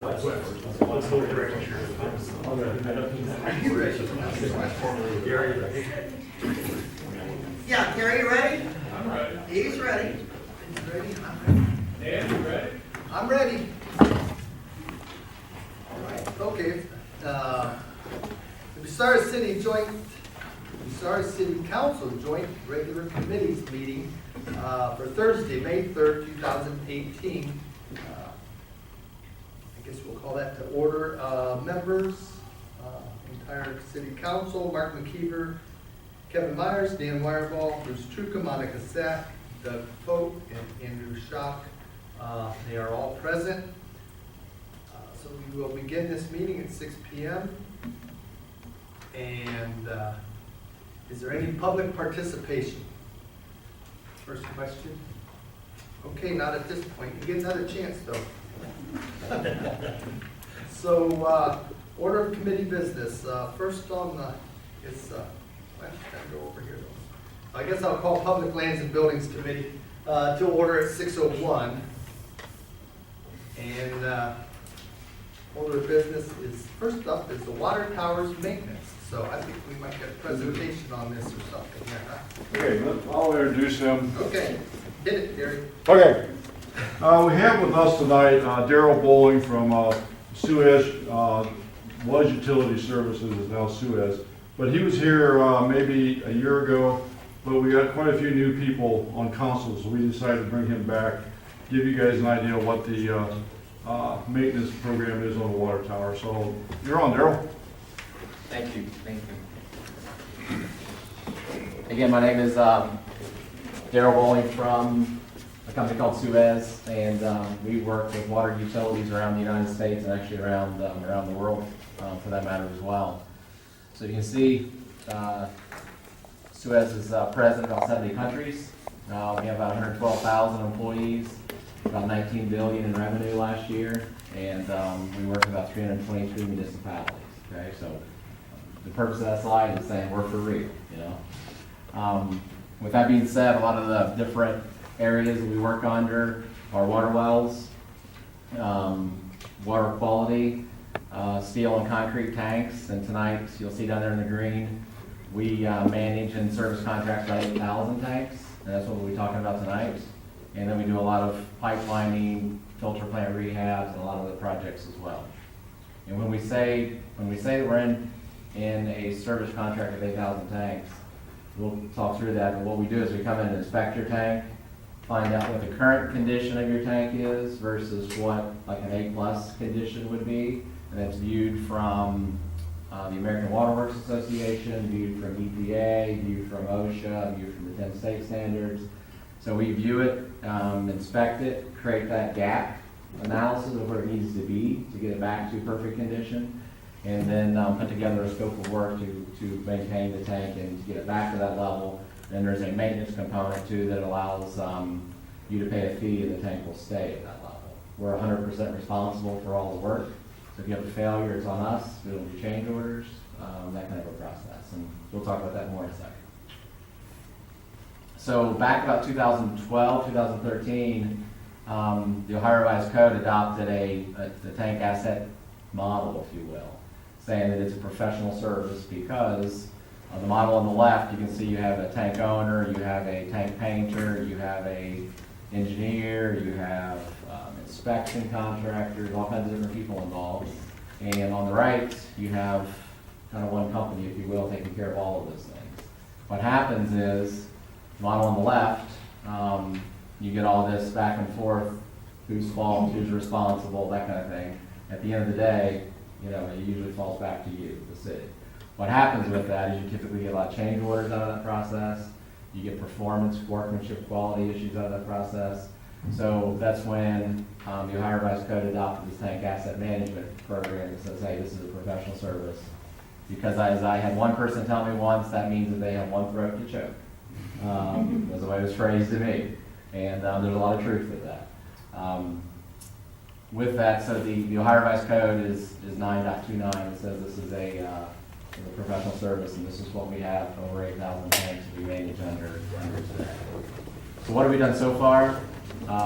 Let's hold direction. Yeah, Gary, you ready? I'm ready. He's ready. He's ready, and I'm ready. Dan, you ready? I'm ready. All right, okay. The Bucyrus City Council Joint Regular Committees meeting for Thursday, May 3rd, 2018. I guess we'll call that to order. Members, entire City Council, Mark McKeever, Kevin Myers, Dan Wireball, Bruce Truca, Monica Sack, Doug Pope, and Andrew Schock. They are all present. So we will begin this meeting at 6 p.m. And is there any public participation? First question. Okay, not at this point. You get another chance though. So, order of committee business. First on the, I gotta go over here though. I guess I'll call Public Lands and Buildings Committee to order at 6:01. And order of business is, first up is the water towers maintenance. So I think we might get a presentation on this or something here, huh? Okay, I'll introduce him. Okay, hit it, Gary. Okay, we have with us tonight Daryl Bowling from Suez, was Utility Services, is now Suez. But he was here maybe a year ago, but we got quite a few new people on council, so we decided to bring him back, give you guys an idea of what the maintenance program is on the water tower. So you're on, Daryl. Thank you. Again, my name is Daryl Bowling from a company called Suez, and we work with water utilities around the United States and actually around the world, for that matter as well. So you can see Suez is present in about 70 countries. We have about 112,000 employees, about $19 billion in revenue last year, and we work with about 323 municipalities. Okay, so the purpose of that slide is saying we're for real, you know. With that being said, a lot of the different areas that we work under are water wells, water quality, steel and concrete tanks, and tonight you'll see down there in the green, we manage and service contracts about 8,000 tanks, and that's what we'll be talking about tonight. And then we do a lot of pipelining, filter plant rehabs, and a lot of other projects as well. And when we say that we're in a service contract of 8,000 tanks, we'll talk through that. But what we do is we come in and inspect your tank, find out what the current condition of your tank is versus what like an A+ condition would be, and that's viewed from the American Water Works Association, viewed from EPA, viewed from OSHA, viewed from the 10 state standards. So we view it, inspect it, create that gap analysis of where it needs to be to get it back to perfect condition, and then put together a scope of work to maintain the tank and to get it back to that level. And there's a maintenance component too that allows you to pay a fee and the tank will stay at that level. We're 100% responsible for all the work. So if you have a failure, it's on us. We don't do change orders, that kind of a process. And we'll talk about that more in a second. So back about 2012, 2013, the Ohio Revised Code adopted the tank asset model, if you will, saying that it's a professional service because the model on the left, you can see you have a tank owner, you have a tank painter, you have a engineer, you have inspection contractors, all kinds of different people involved. And on the right, you have kind of one company, if you will, taking care of all of those things. What happens is, model on the left, you get all this back and forth, whose fault, who's responsible, that kind of thing. At the end of the day, you know, it usually falls back to you, the city. What happens with that is you typically get a lot of change orders out of that process. You get performance, workmanship, quality issues out of that process. So that's when the Ohio Revised Code adopted this tank asset management program that says, hey, this is a professional service. Because as I had one person tell me once, that means that they have one throat to choke. That's the way it was phrased to me. And there's a lot of truth to that. With that, so the Ohio Revised Code is 9.29. It says this is a professional service, and this is what we have over 8,000 tanks that we manage under today. So what have we done so far?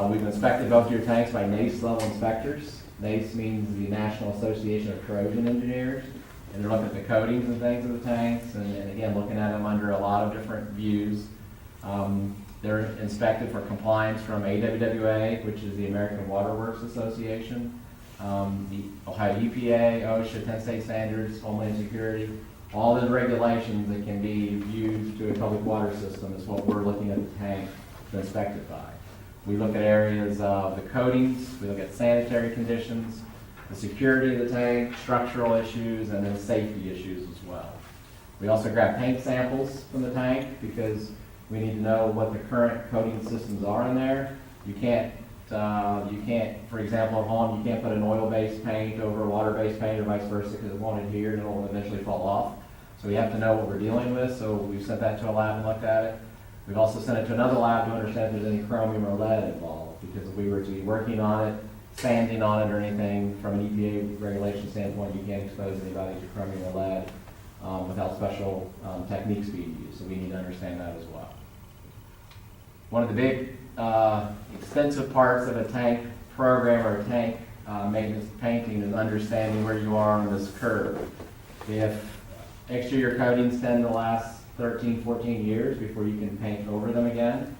We've inspected both your tanks by NACE level inspectors. NACE means the National Association of Corrosion Engineers, and they're looking at the coatings and things of the tanks, and again, looking at them under a lot of different views. They're inspected for compliance from AWWA, which is the American Water Works Association, the Ohio EPA, OSHA, 10 state standards, Homeland Security. All the regulations that can be used to a public water system is what we're looking at the tank to inspect it by. We look at areas of the coatings, we look at sanitary conditions, the security of the tank, structural issues, and then safety issues as well. We also grab paint samples from the tank because we need to know what the current coating systems are in there. You can't, for example, at home, you can't put an oil-based paint over a water-based paint or vice versa because it won't adhere and it will eventually fall off. So we have to know what we're dealing with, so we've sent that to a lab and looked at it. We've also sent it to another lab to understand if there's any chromium or lead involved, because if we were to be working on it, sanding on it or anything, from an EPA regulation standpoint, you can't expose anybody to chromium or lead without special techniques being used, so we need to understand that as well. One of the big expensive parts of a tank program or a tank maintenance painting is understanding where you are on this curve. If exterior coatings tend to last 13, 14 years before you can paint over them again.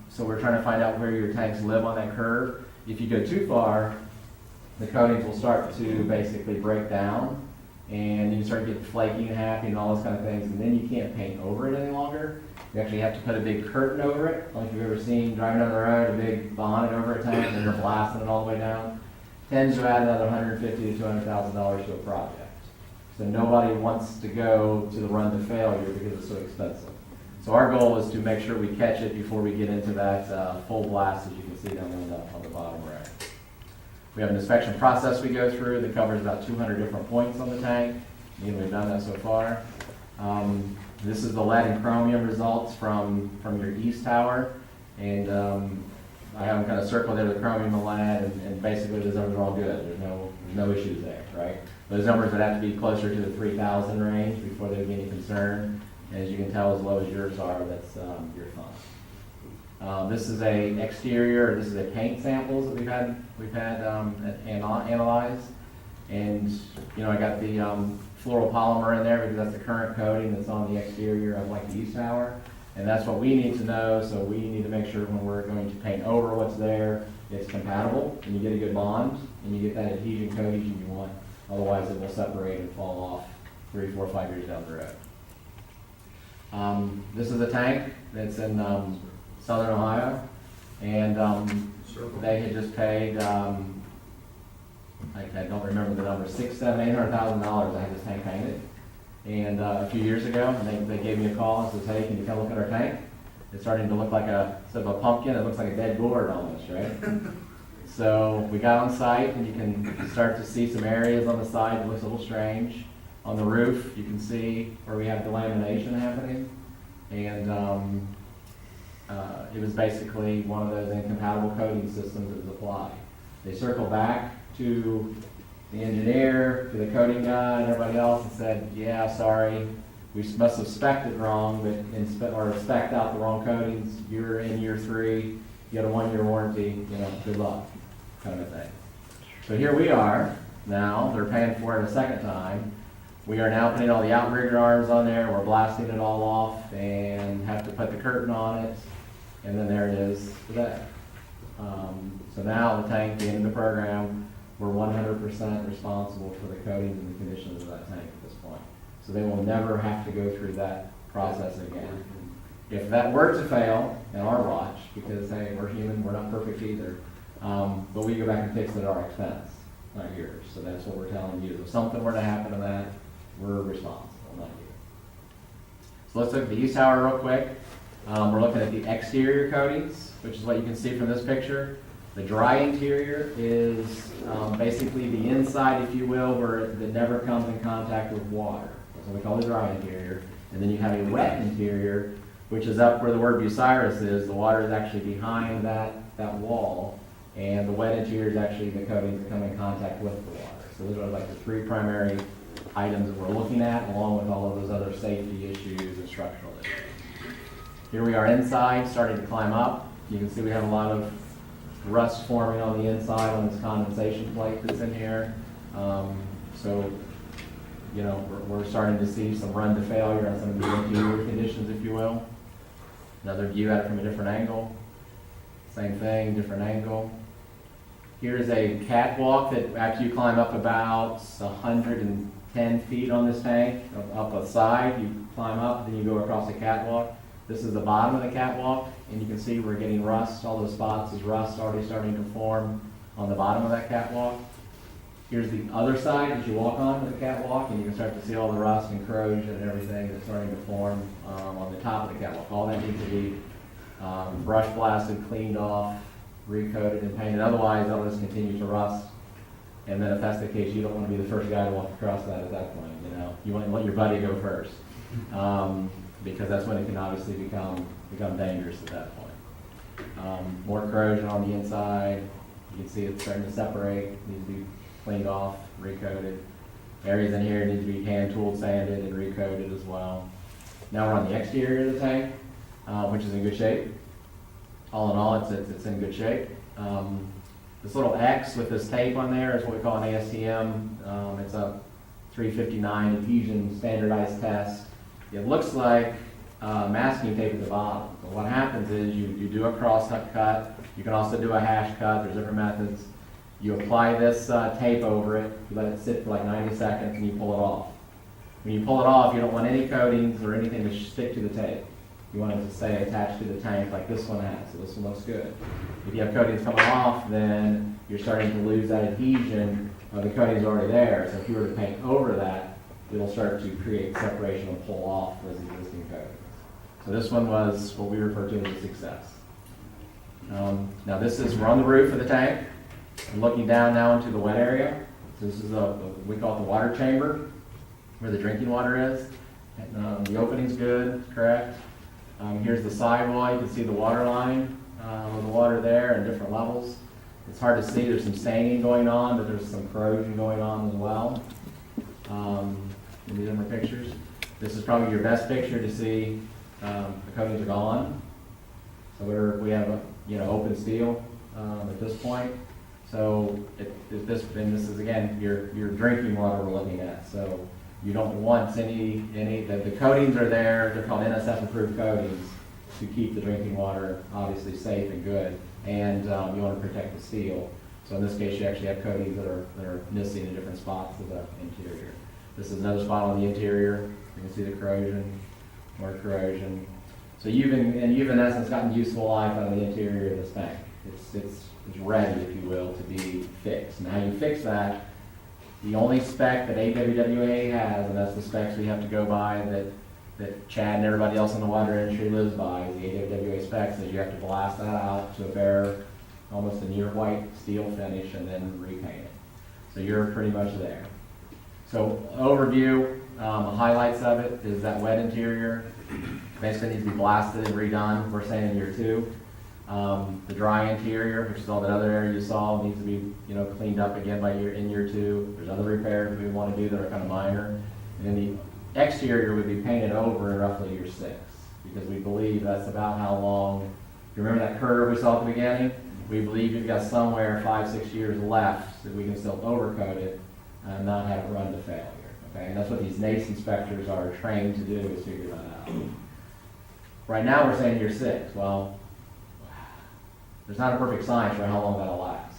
So we're trying to find out where your tanks live on that curve. If you go too far, the coatings will start to basically break down, and you start getting flaky and happy and all those kind of things, and then you can't paint over it any longer. You actually have to put a big curtain over it, like you've ever seen driving down the road, a big bonnet over a tank, and you're blasting it all the way down. Tends to add another $150,000 to $200,000 to a project. So nobody wants to go to the run to failure because it's so expensive. So our goal is to make sure we catch it before we get into that full blast, as you can see down on the bottom right. We have an inspection process we go through that covers about 200 different points on the tank. Again, we've done that so far. This is the lead and chromium results from your east tower. And I have them kind of circled there, the chromium and lead, and basically those numbers are all good. There's no issues there, right? Those numbers would have to be closer to the 3,000 range before there would be any concern. And as you can tell, as low as yours are, that's you're fine. This is a exterior, this is a paint samples that we've had analyzed. And you know, I got the fluoropolymer in there because that's the current coating that's on the exterior of like the east tower. And that's what we need to know, so we need to make sure when we're going to paint over what's there, it's compatible, and you get a good bond, and you get that adhesion cohesion you want. Otherwise, it will separate and fall off 3, 4, 5 years down the road. This is a tank that's in southern Ohio, and they had just paid, I don't remember the number, $600,000, $700,000, $800,000 to have this tank painted. And a few years ago, they gave me a call and says, hey, can you come look at our tank? It's starting to look like instead of a pumpkin, it looks like a dead gourd almost, right? So we got on site, and you can start to see some areas on the side that looks a little strange. On the roof, you can see where we have delamination happening. And it was basically one of those incompatible coating systems that was applied. They circled back to the engineer, to the coating guy, and everybody else, and said, yeah, sorry, we must have spec'd it wrong, or spec'd out the wrong coatings. You're in year 3, you got a 1-year warranty, you know, good luck, kind of a thing. So here we are now, they're paying for it a second time. We are now putting all the outrigger arms on there, we're blasting it all off, and have to put the curtain on it, and then there it is today. So now the tank, the end of the program, we're 100% responsible for the coatings and the conditions of that tank at this point. So they will never have to go through that process again. If that were to fail in our watch, because hey, we're human, we're not perfect either, but we go back and fix it at our expense, not yours. So that's what we're telling you. If something were to happen to that, we're responsible, not you. So let's look at the east tower real quick. We're looking at the exterior coatings, which is what you can see from this picture. The dry interior is basically the inside, if you will, where it never comes in contact with water. That's what we call the dry interior. And then you have a wet interior, which is up where the word Bucyrus is. The water is actually behind that wall, and the wet interior is actually the coatings that come in contact with the water. So those are like the 3 primary items that we're looking at, along with all of those other safety issues and structural issues. Here we are inside, starting to climb up. You can see we have a lot of rust forming on the inside on this condensation plate that's in here. So, you know, we're starting to see some run to failure on some of the interior conditions, if you will. Another view at it from a different angle. Same thing, different angle. Here's a catwalk that after you climb up about 110 feet on this tank, up a side, you climb up, then you go across the catwalk. This is the bottom of the catwalk, and you can see we're getting rust. All those spots is rust already starting to form on the bottom of that catwalk. Here's the other side as you walk onto the catwalk, and you can start to see all the rust and corrosion and everything that's starting to form on the top of the catwalk. All that needs to be brush blasted, cleaned off, recoated and painted. Otherwise, that'll just continue to rust. And then if that's the case, you don't want to be the first guy to walk across that at that point. You know, you want to let your buddy go first, because that's when it can obviously become dangerous at that point. More corrosion on the inside. You can see it's starting to separate. Needs to be cleaned off, recoated. Areas in here need to be hand tooled, sanded, and recoated as well. Now we're on the exterior of the tank, which is in good shape. All in all, it's in good shape. This little X with this tape on there is what we call an ASTM. It's a 359 adhesion standardized test. It looks like masking tape at the bottom. But what happens is you do a cross cut. You can also do a hash cut. There's different methods. You apply this tape over it. You let it sit for like 90 seconds and you pull it off. When you pull it off, you don't want any coatings or anything to stick to the tape. You want it to stay attached to the tank like this one has. So this one looks good. If you have coatings coming off, then you're starting to lose that adhesion. The coating's already there. So if you were to paint over that, it'll start to create separation and pull off those existing coatings. So this one was what we refer to as a success. Now we're on the roof of the tank. I'm looking down now into the wet area. So this is we call it the water chamber, where the drinking water is. And, the opening's good, correct. Here's the sidewall. You can see the water line with the water there and different levels. It's hard to see. There's some staining going on, but there's some corrosion going on as well. In the different pictures. This is probably your best picture to see the coatings are gone. So we have open steel at this point. So this is again your drinking water we're looking at. So you don't want the coatings are there. They're called NSF approved coatings to keep the drinking water obviously safe and good. And you want to protect the steel. So in this case, you actually have coatings that are missing in different spots of the interior. This is another spot on the interior. You can see the corrosion, more corrosion. So you've in essence gotten useful life out of the interior of this tank. It's ready, if you will, to be fixed. And how you fix that, the only spec that AWWA has, and that's the specs we have to go by, that Chad and everybody else in the water industry lives by, is the AWWA specs, is you have to blast that out to a bare, almost a near white steel finish and then repaint it. So you're pretty much there. So overview, highlights of it is that wet interior. Basically needs to be blasted and redone. We're saying in year 2. The dry interior, which is all that other area you saw, needs to be cleaned up again in year 2. There's other repairs we want to do that are kind of minor. And then the exterior would be painted over in roughly year 6, because we believe that's about how long. If you remember that curve we saw at the beginning? We believe you've got somewhere 5-6 years left that we can still overcoat it and not have it run to failure. Okay, and that's what these NACE inspectors are trained to do, is figure that out. Right now we're saying year 6. Well, there's not a perfect science for how long that'll last.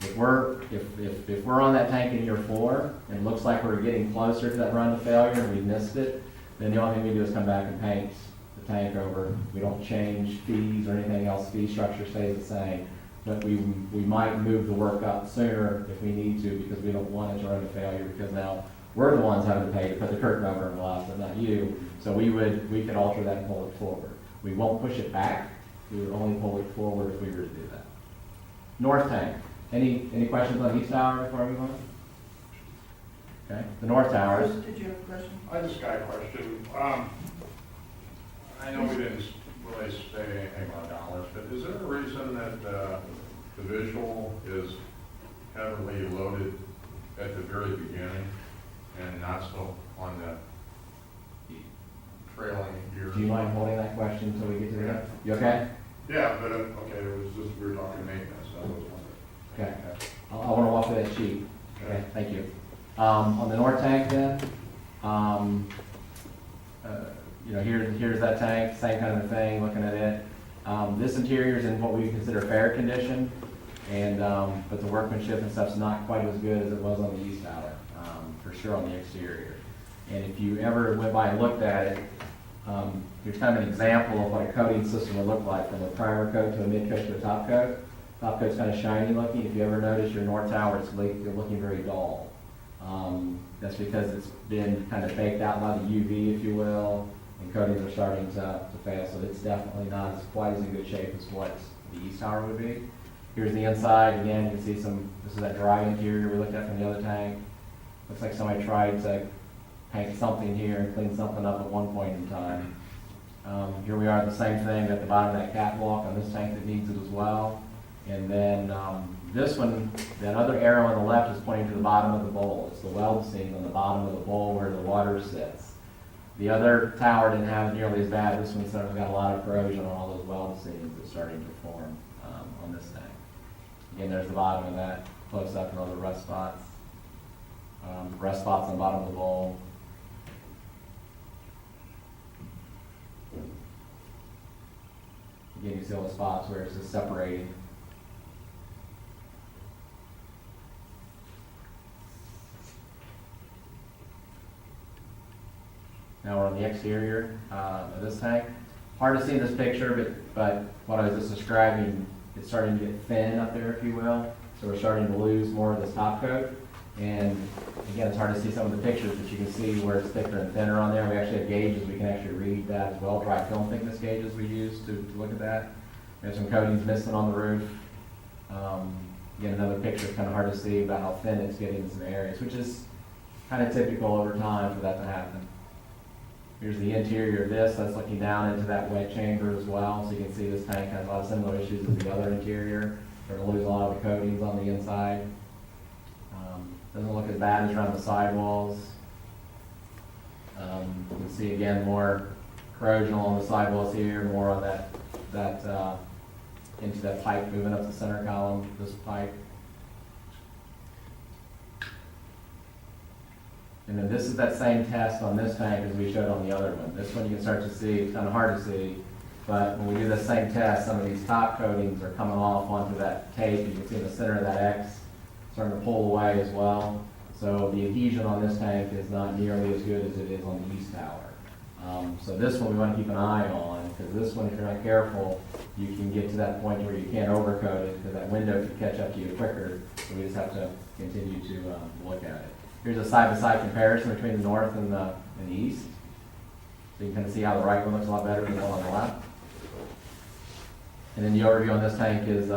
If we're on that tank in year 4 and it looks like we're getting closer to that run to failure and we missed it, then the only thing we do is come back and paint the tank over. We don't change fees or anything else. Fee structure stays the same. But we might move the work up sooner if we need to, because we don't want it to run to failure, because now we're the ones having to pay to put the curtain over and glass, but not you. So we could alter that and pull it forward. We won't push it back. We would only pull it forward if we were to do that. North tank. Any questions on east tower before we move on? Okay. The north tower. Did you have a question? I just got a question. I know we didn't really say anything about dollars, but is there a reason that the visual is heavily loaded at the very beginning and not so on the trailing gear? Do you mind holding that question until we get to that? You okay? Yeah, but okay, it was just, we were talking maintenance. Okay, I want to walk through that sheet. Okay, thank you. On the north tank then, here's that tank, same kind of thing, looking at it. This interior is in what we consider fair condition, and, but the workmanship and stuff's not quite as good as it was on the east tower, for sure on the exterior. And if you ever went by and looked at it, here's kind of an example of what a coating system would look like from a primer coat to a mid coat to a top coat. Top coat's kind of shiny looking. If you ever notice your north tower, it's looking very dull. That's because it's been kind of baked out by the UV, if you will, and coatings are starting to fail. So it's definitely not as quite as in good shape as what the east tower would be. Here's the inside. Again, you can see this is that dry interior we looked at from the other tank. Looks like somebody tried to paint something here and clean something up at one point in time. Here we are, the same thing at the bottom of that catwalk on this tank that needs it as well. And then this one, that other arrow on the left is pointing to the bottom of the bowl. It's the weld seam on the bottom of the bowl where the water sits. The other tower didn't have it nearly as bad. This one's got a lot of corrosion on all those weld seams that's starting to form on this tank. Again, there's the bottom of that, close up and all the rust spots. Rust spots on the bottom of the bowl. Again, you see all the spots where it's just separating. Now we're on the exterior of this tank. Hard to see in this picture, but what I was just describing, it's starting to get thin up there, if you will. So we're starting to lose more of this top coat. And again, it's hard to see some of the pictures, but you can see where it's thicker and thinner on there. We actually have gauges, we can actually read that as well. Dry film thickness gauges we use to look at that. We have some coatings missing on the roof. Again, another picture, it's kind of hard to see about how thin it's getting in some areas, which is kind of typical over time for that to happen. Here's the interior of this. That's looking down into that wet chamber as well. So you can see this tank has a lot of similar issues as the other interior. We're going to lose a lot of the coatings on the inside. Doesn't look as bad as around the sidewalls. You can see again more corrosion on the sidewalls here, more on that into that pipe moving up the center column, this pipe. And then this is that same test on this tank as we showed on the other one. This one you can start to see, it's kind of hard to see, but when we do the same test, some of these top coatings are coming off onto that tape. You can see in the center of that X starting to pull away as well. So the adhesion on this tank is not nearly as good as it is on the east tower. So this one we want to keep an eye on, because this one, if you're not careful, you can get to that point where you can't overcoat it, because that window could catch up to you quicker. So we just have to continue to look at it. Here's a side-by-side comparison between the north and the east. So you can kind of see how the right one looks a lot better than the one on the left. And then the overview on this tank is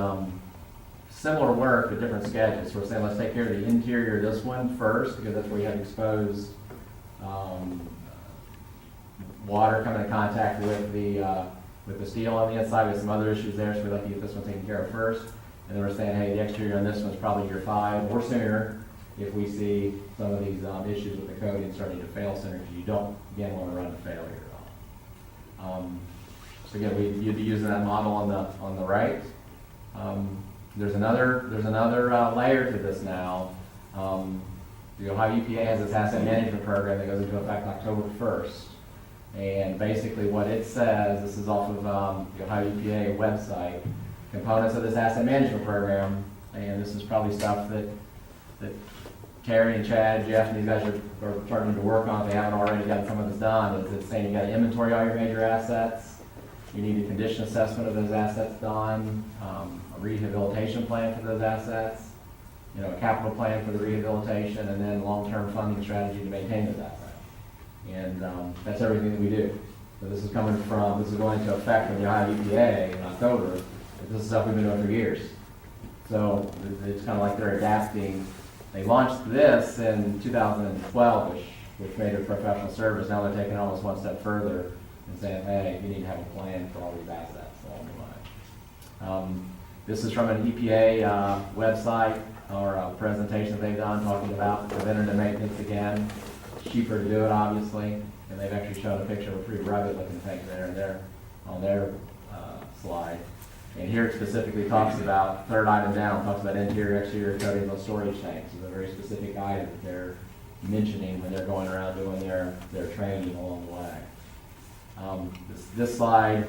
similar work but different schedules. So we're saying let's take care of the interior of this one first, because that's where you have exposed water coming in contact with the steel on the inside. We have some other issues there, so we'd like to get this one taken care of first. And then we're saying, hey, the exterior on this one's probably year 5 or sooner if we see some of these issues with the coating starting to fail sooner, because you don't, again, want to run to failure at all. So again, you'd be using that model on the right. There's another layer to this now. The Ohio EPA has this asset management program that goes into effect October 1st. And basically what it says, this is off of the Ohio EPA website, components of this asset management program, and this is probably stuff that Terry and Chad, Jeff, and these guys are starting to work on if they haven't already gotten some of this done. It's saying you got to inventory all your major assets. You need a condition assessment of those assets done, a rehabilitation plan for those assets, a capital plan for the rehabilitation, and then long-term funding strategy to maintain those assets. And that's everything that we do. So this is going into effect with the Ohio EPA in October. This is stuff we've been doing for years. So it's kind of like they're adapting. They launched this in 2012, which made it a professional service. Now they're taking it almost one step further and saying, hey, you need to have a plan for all these assets along the line. This is from an EPA website or a presentation that they've done talking about preventative maintenance again. It's cheaper to do it, obviously, and they've actually shown a picture of a pretty rugged looking tank there on their slide. And here it specifically talks about, third item down, talks about interior, exterior coatings on storage tanks. It's a very specific item that they're mentioning when they're going around doing their training along the way. This slide,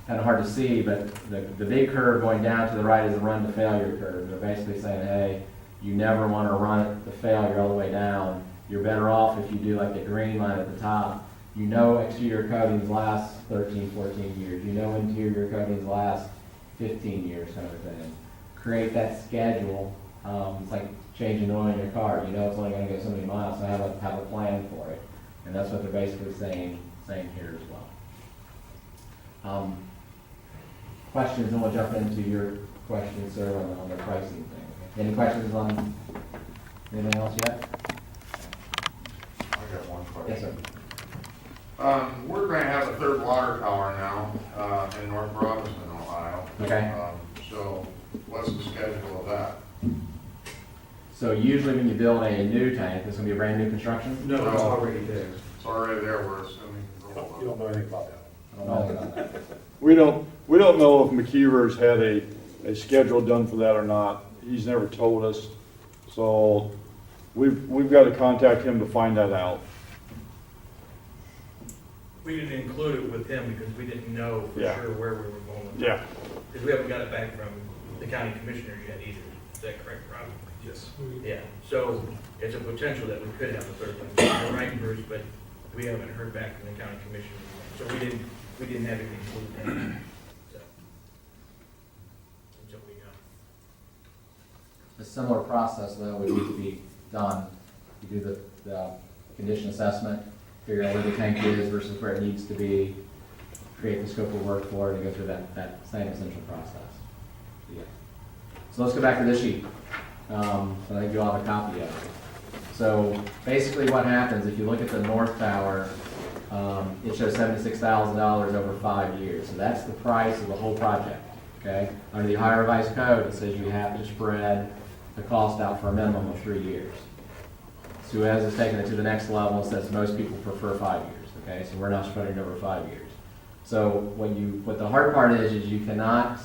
kind of hard to see, but the big curve going down to the right is the run to failure curve. They're basically saying, hey, you never want to run it to failure all the way down. You're better off if you do like the green line at the top. You know exterior coatings last 13, 14 years. You know interior coatings last 15 years kind of a thing. Create that schedule. It's like changing oil in your car. You know it's only going to go so many miles, so have a plan for it. And that's what they're basically saying here as well. Questions, and we'll jump into your questions, sir, on the pricing thing. Any questions on anything else yet? I got one question. Yes, sir. We're going to have a third water tower now in North Robinson, Ohio. Okay. So what's the schedule of that? So usually when you build a new tank, it's going to be a brand new construction? No, it's already there. It's already there, we're assuming. You don't know anything about that. I don't know anything about that. We don't know if McKeever's had a schedule done for that or not. He's never told us. So we've got to contact him to find that out. We didn't include it with him because we didn't know for Yeah. sure where we were going. Yeah. Because we haven't got it back from the county commissioners yet either. Is that correct, Rob? Yes. Yeah, so it's a potential that we could have a third one. You're right, Bruce, but we haven't heard back from the county commissioners. So we didn't have it included. So, until we got. A similar process, though, would need to be done. You do the condition assessment, figure out where the tank is versus where it needs to be, create the scope of work for it, and go through that same essential process. Yeah. So let's go back to this sheet. So I think you all have a copy of it. So basically what happens, if you look at the north tower, it shows $76,000 over 5 years. So that's the price of the whole project, okay? Under the Ohio Revised Code, it says you have to spread the cost out for a minimum of 3 years. Suez has taken it to the next level and says most people prefer 5 years, okay? So we're not spreading it over 5 years. So what the hard part is you cannot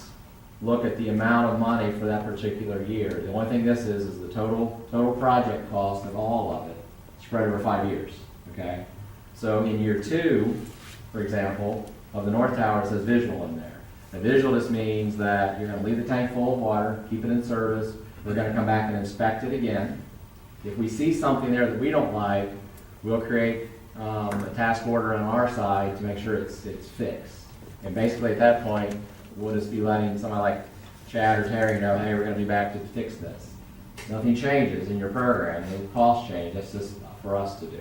look at the amount of money for that particular year. The only thing this is the total project cost of all of it spread over 5 years, okay? So in year 2, for example, of the north tower, it says visual in there. Now visual just means that you're gonna leave the tank full of water, keep it in service, we're gonna come back and inspect it again. If we see something there that we don't like, we'll create a task order on our side to make sure it's fixed. And basically at that point, we'll just be letting somebody like Chad or Terry know, hey, we're gonna be back to fix this. Nothing changes in your program, no cost change, that's just for us to do.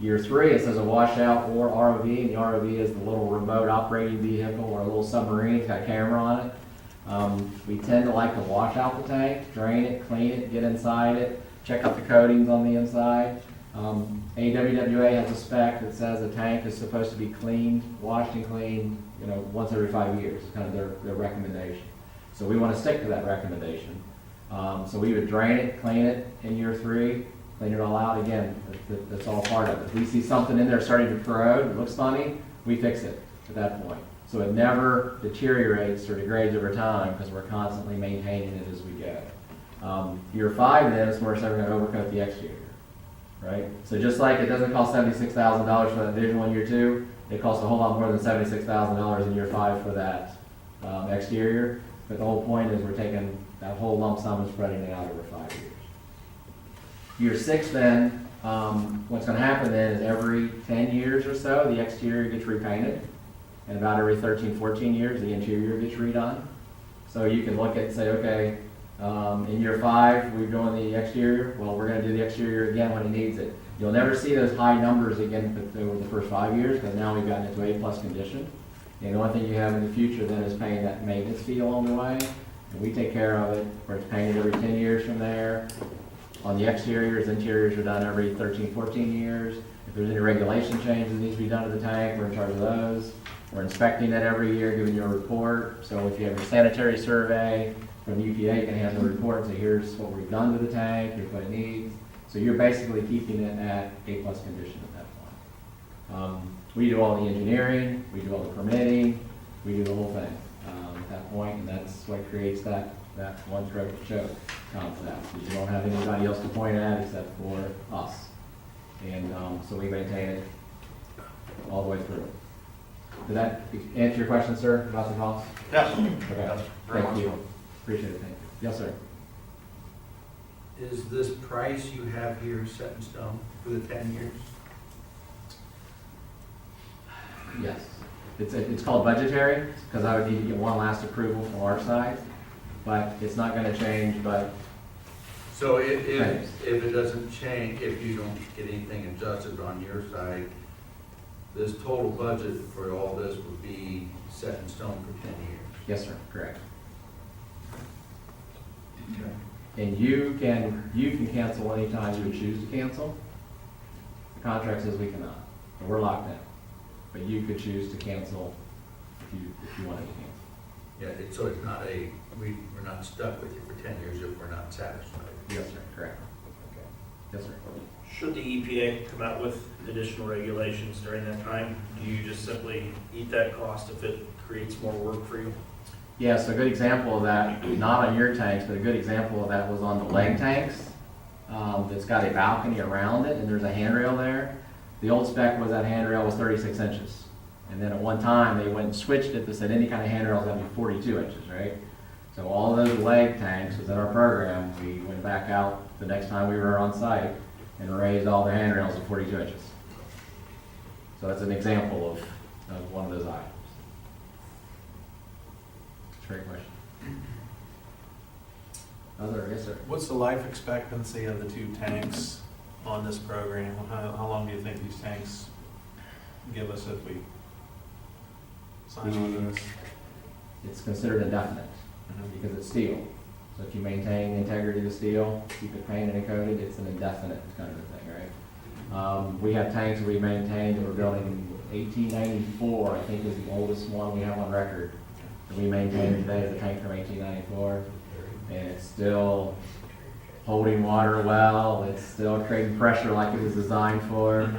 Year 3, it says a washout or ROV, and the ROV is the little remote operating vehicle or a little submarine, it's got a camera on it. We tend to like to wash out the tank, drain it, clean it, get inside it, check out the coatings on the inside. AWWA has a spec that says the tank is supposed to be cleaned, washed and cleaned, once every 5 years. It's kind of their recommendation. So we want to stick to that recommendation. So we would drain it, clean it in year 3, clean it all out. Again, that's all part of it. If we see something in there starting to corrode, it looks funny, we fix it at that point. So it never deteriorates or degrades over time because we're constantly maintaining it as we go. Year 5 then is where we're going to overcoat the exterior, right? So just like it doesn't cost $76,000 for that visual in year 2, it costs a whole lot more than $76,000 in year 5 for that exterior. But the whole point is we're taking that whole lump sum and spreading it out over 5 years. Year 6 then, what's going to happen then is every 10 years or so, the exterior gets repainted. And about every 13, 14 years, the interior gets redone. So you can look at and say, okay, in year 5, we're doing the exterior. Well, we're going to do the exterior again when it needs it. You'll never see those high numbers again over the first 5 years because now we've gotten into A+ condition. And the only thing you have in the future then is paying that maintenance fee along the way. And we take care of it, where it's painted every 10 years from there. On the exteriors, interiors are done every 13, 14 years. If there's any regulation changes that needs to be done to the tank, we're in charge of those. We're inspecting it every year, giving you a report. So if you have a sanitary survey from the EPA, you can have the report and say, here's what we've done to the tank, here's what it needs. So you're basically keeping it at A+ condition at that point. We do all the engineering, we do all the permitting, we do the whole thing. that point, and that's what creates that one throat to choke concept. You don't have anybody else to point at except for us. And so we maintain it all the way through. Did that answer your question, sir, about the cost? Yes. Okay, Yes, very thank much you. so. Appreciate it, thank you. Yes, sir. Is this price you have here set in stone for the 10 years? Yes. It's called budgetary, because I would need to get one last approval from our side, but it's not gonna change, but So Thanks. if it doesn't change, if you don't get anything adjusted on your side, this total budget for all this would be set in stone for 10 years? yes, sir, correct. And you can cancel anytime you would choose to cancel. The contract says we cannot, and we're locked in. But you could choose to cancel if you wanted to cancel. Yeah, so it's not we're not stuck with you for 10 years if we're not satisfied. Yes, sir, correct. Yes, sir. Should the EPA come out with additional regulations during that time, do you just simply eat that cost if it creates more work for you? Yes, a good example of that, not on your tanks, but a good example of that was on the leg tanks. That's got a balcony around it, and there's a handrail there. The old spec was that handrail was 36 inches. And then at one time, they went and switched it, they said any kind of handrail is gonna be 42 inches, right? So all those leg tanks was in our program, we went back out the next time we were on site and raised all the handrails to 42 inches. So that's an example of one of those items. Great question. Yes, sir. What's the life expectancy of the 2 tanks on this program? How long do you think these tanks give us if we sign on to this? It's considered indefinite because it's steel. So if you maintain the integrity of the steel, keep it painted and coated, it's an indefinite kind of a thing, right? We have tanks that we maintained that were built in 1894, I think is the oldest one we have on record. That we maintain today is a tank from 1894, and it's still holding water well, it's still creating pressure like it was designed for,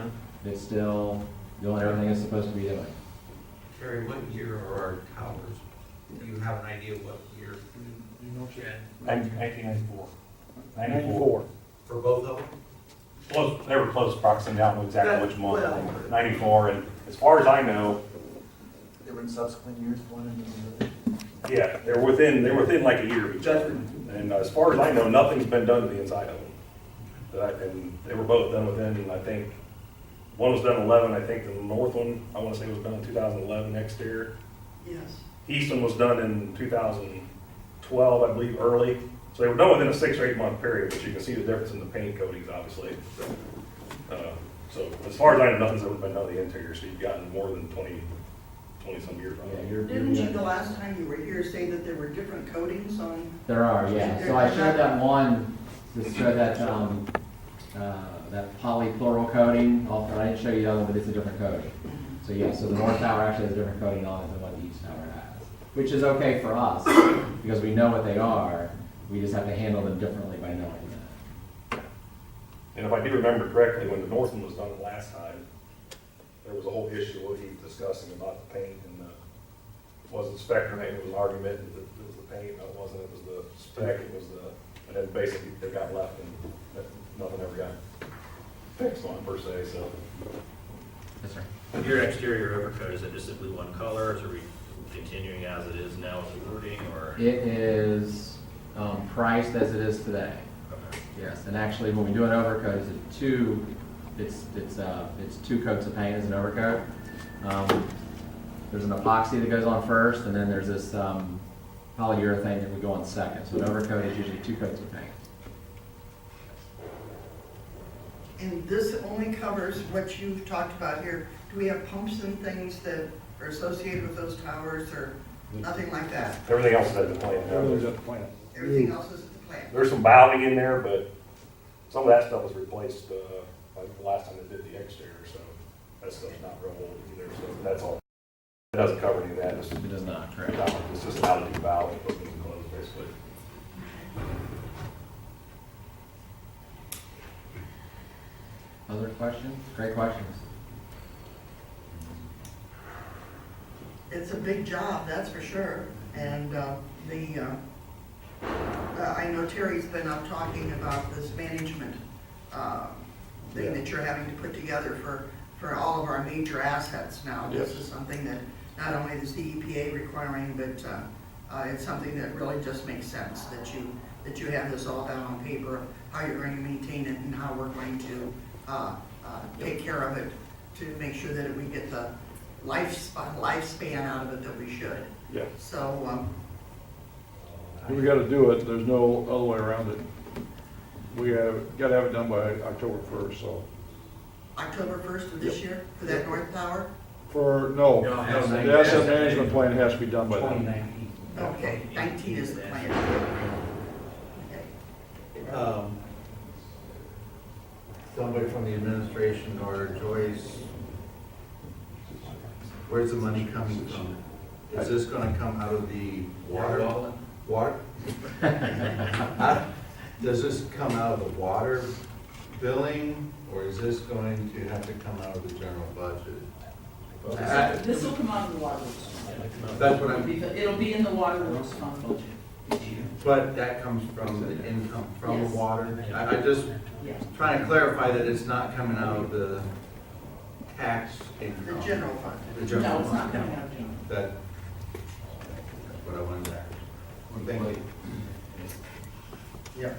it's still doing everything it's supposed to be doing. Terry, what year are our towers? Do you have an idea what year? 1994. 94. For both of them? Close, they were close proximity, I don't know exactly which month. Well- 94, and as far as I know, There were in subsequent years, one and the other. yeah, they're within like a year of each other. And as far as I know, nothing's been done to the inside of them. And they were both done within, I think, one was done in 11, I think the north one, I want to say was done in 2011 exterior. Yes. Easton was done in 2012, I believe, early. So they were done within a 6 or 8 month period, but you can see the difference in the paint coatings, obviously. So as far as I know, nothing's ever been done to the interior, so you've gotten more than 20 some years on Yeah, it. Didn't you the last time you were here say that there were different coatings on? There are, yeah. So I showed that one, just showed that, that polychloral coating. I didn't show you the other, but it's a different coating. So yeah, so the north tower actually has a different coating on it than what the east tower has. Which is okay for us, because we know what they are. We just have to handle them differently by knowing that. And if I do remember correctly, when the north one was done the last time, there was a whole issue what he was discussing about the paint and it wasn't spec paint, it was an argument, that it was the paint, no, it wasn't, it was the spec, it was and then basically they got left and nothing ever got fixed on it per se, so. Yes, sir. Your exterior overcoat, is it just simply one color, or are we continuing as it is now with the wording, or? It is priced as it is today. Okay. Yes, and actually, when we do an overcoat, it's 2 coats of paint as an overcoat. There's an epoxy that goes on first, and then there's this polyurethane that would go on second. So an overcoat is usually 2 coats of paint. And this only covers what you've talked about here. Do we have pumps and things that are associated with those towers or nothing like that? Everything else is at the plant. Everything's at the plant. Everything else is at the plant? There's some valving in there, but some of that stuff was replaced, I think the last time they did the exterior, so that stuff's not real old either, so that's all. It doesn't cover any of that, It does not, correct. it's just an altitude valve, it opens and closes basically. Other questions? Great questions. It's a big job, that's for sure. And I know Terry's been up talking about this management thing that you're having to put together for all of our major assets now. This is something that not only is the EPA requiring, but it's something that really just makes sense, that you have this all down on paper, how you're going to maintain it and how we're going to take care of it to make sure that we get the lifespan out of it that we should. Yeah. So, We gotta do it, there's no other way around it. We gotta have it done by October 1st, so. October 1st of this year for that north tower? No, No, the asset management plan has to be done by then. Okay, 19 is the plan. Okay. Somebody from the administration or Joyce, where's the money coming from? Is this gonna come out of the water? Water? Does this come out of the water billing, or is this going to have to come out of the general budget? This will come out of the water works fund. That's what I'm, Because it'll be in the water works fund budget. but that comes from the income from the Yes. water? I just Yeah. trying to clarify that it's not coming out of the tax The income. general fund. The general No, it's not fund. coming out of general. That's what I wanted to ask. Thank you. Yeah.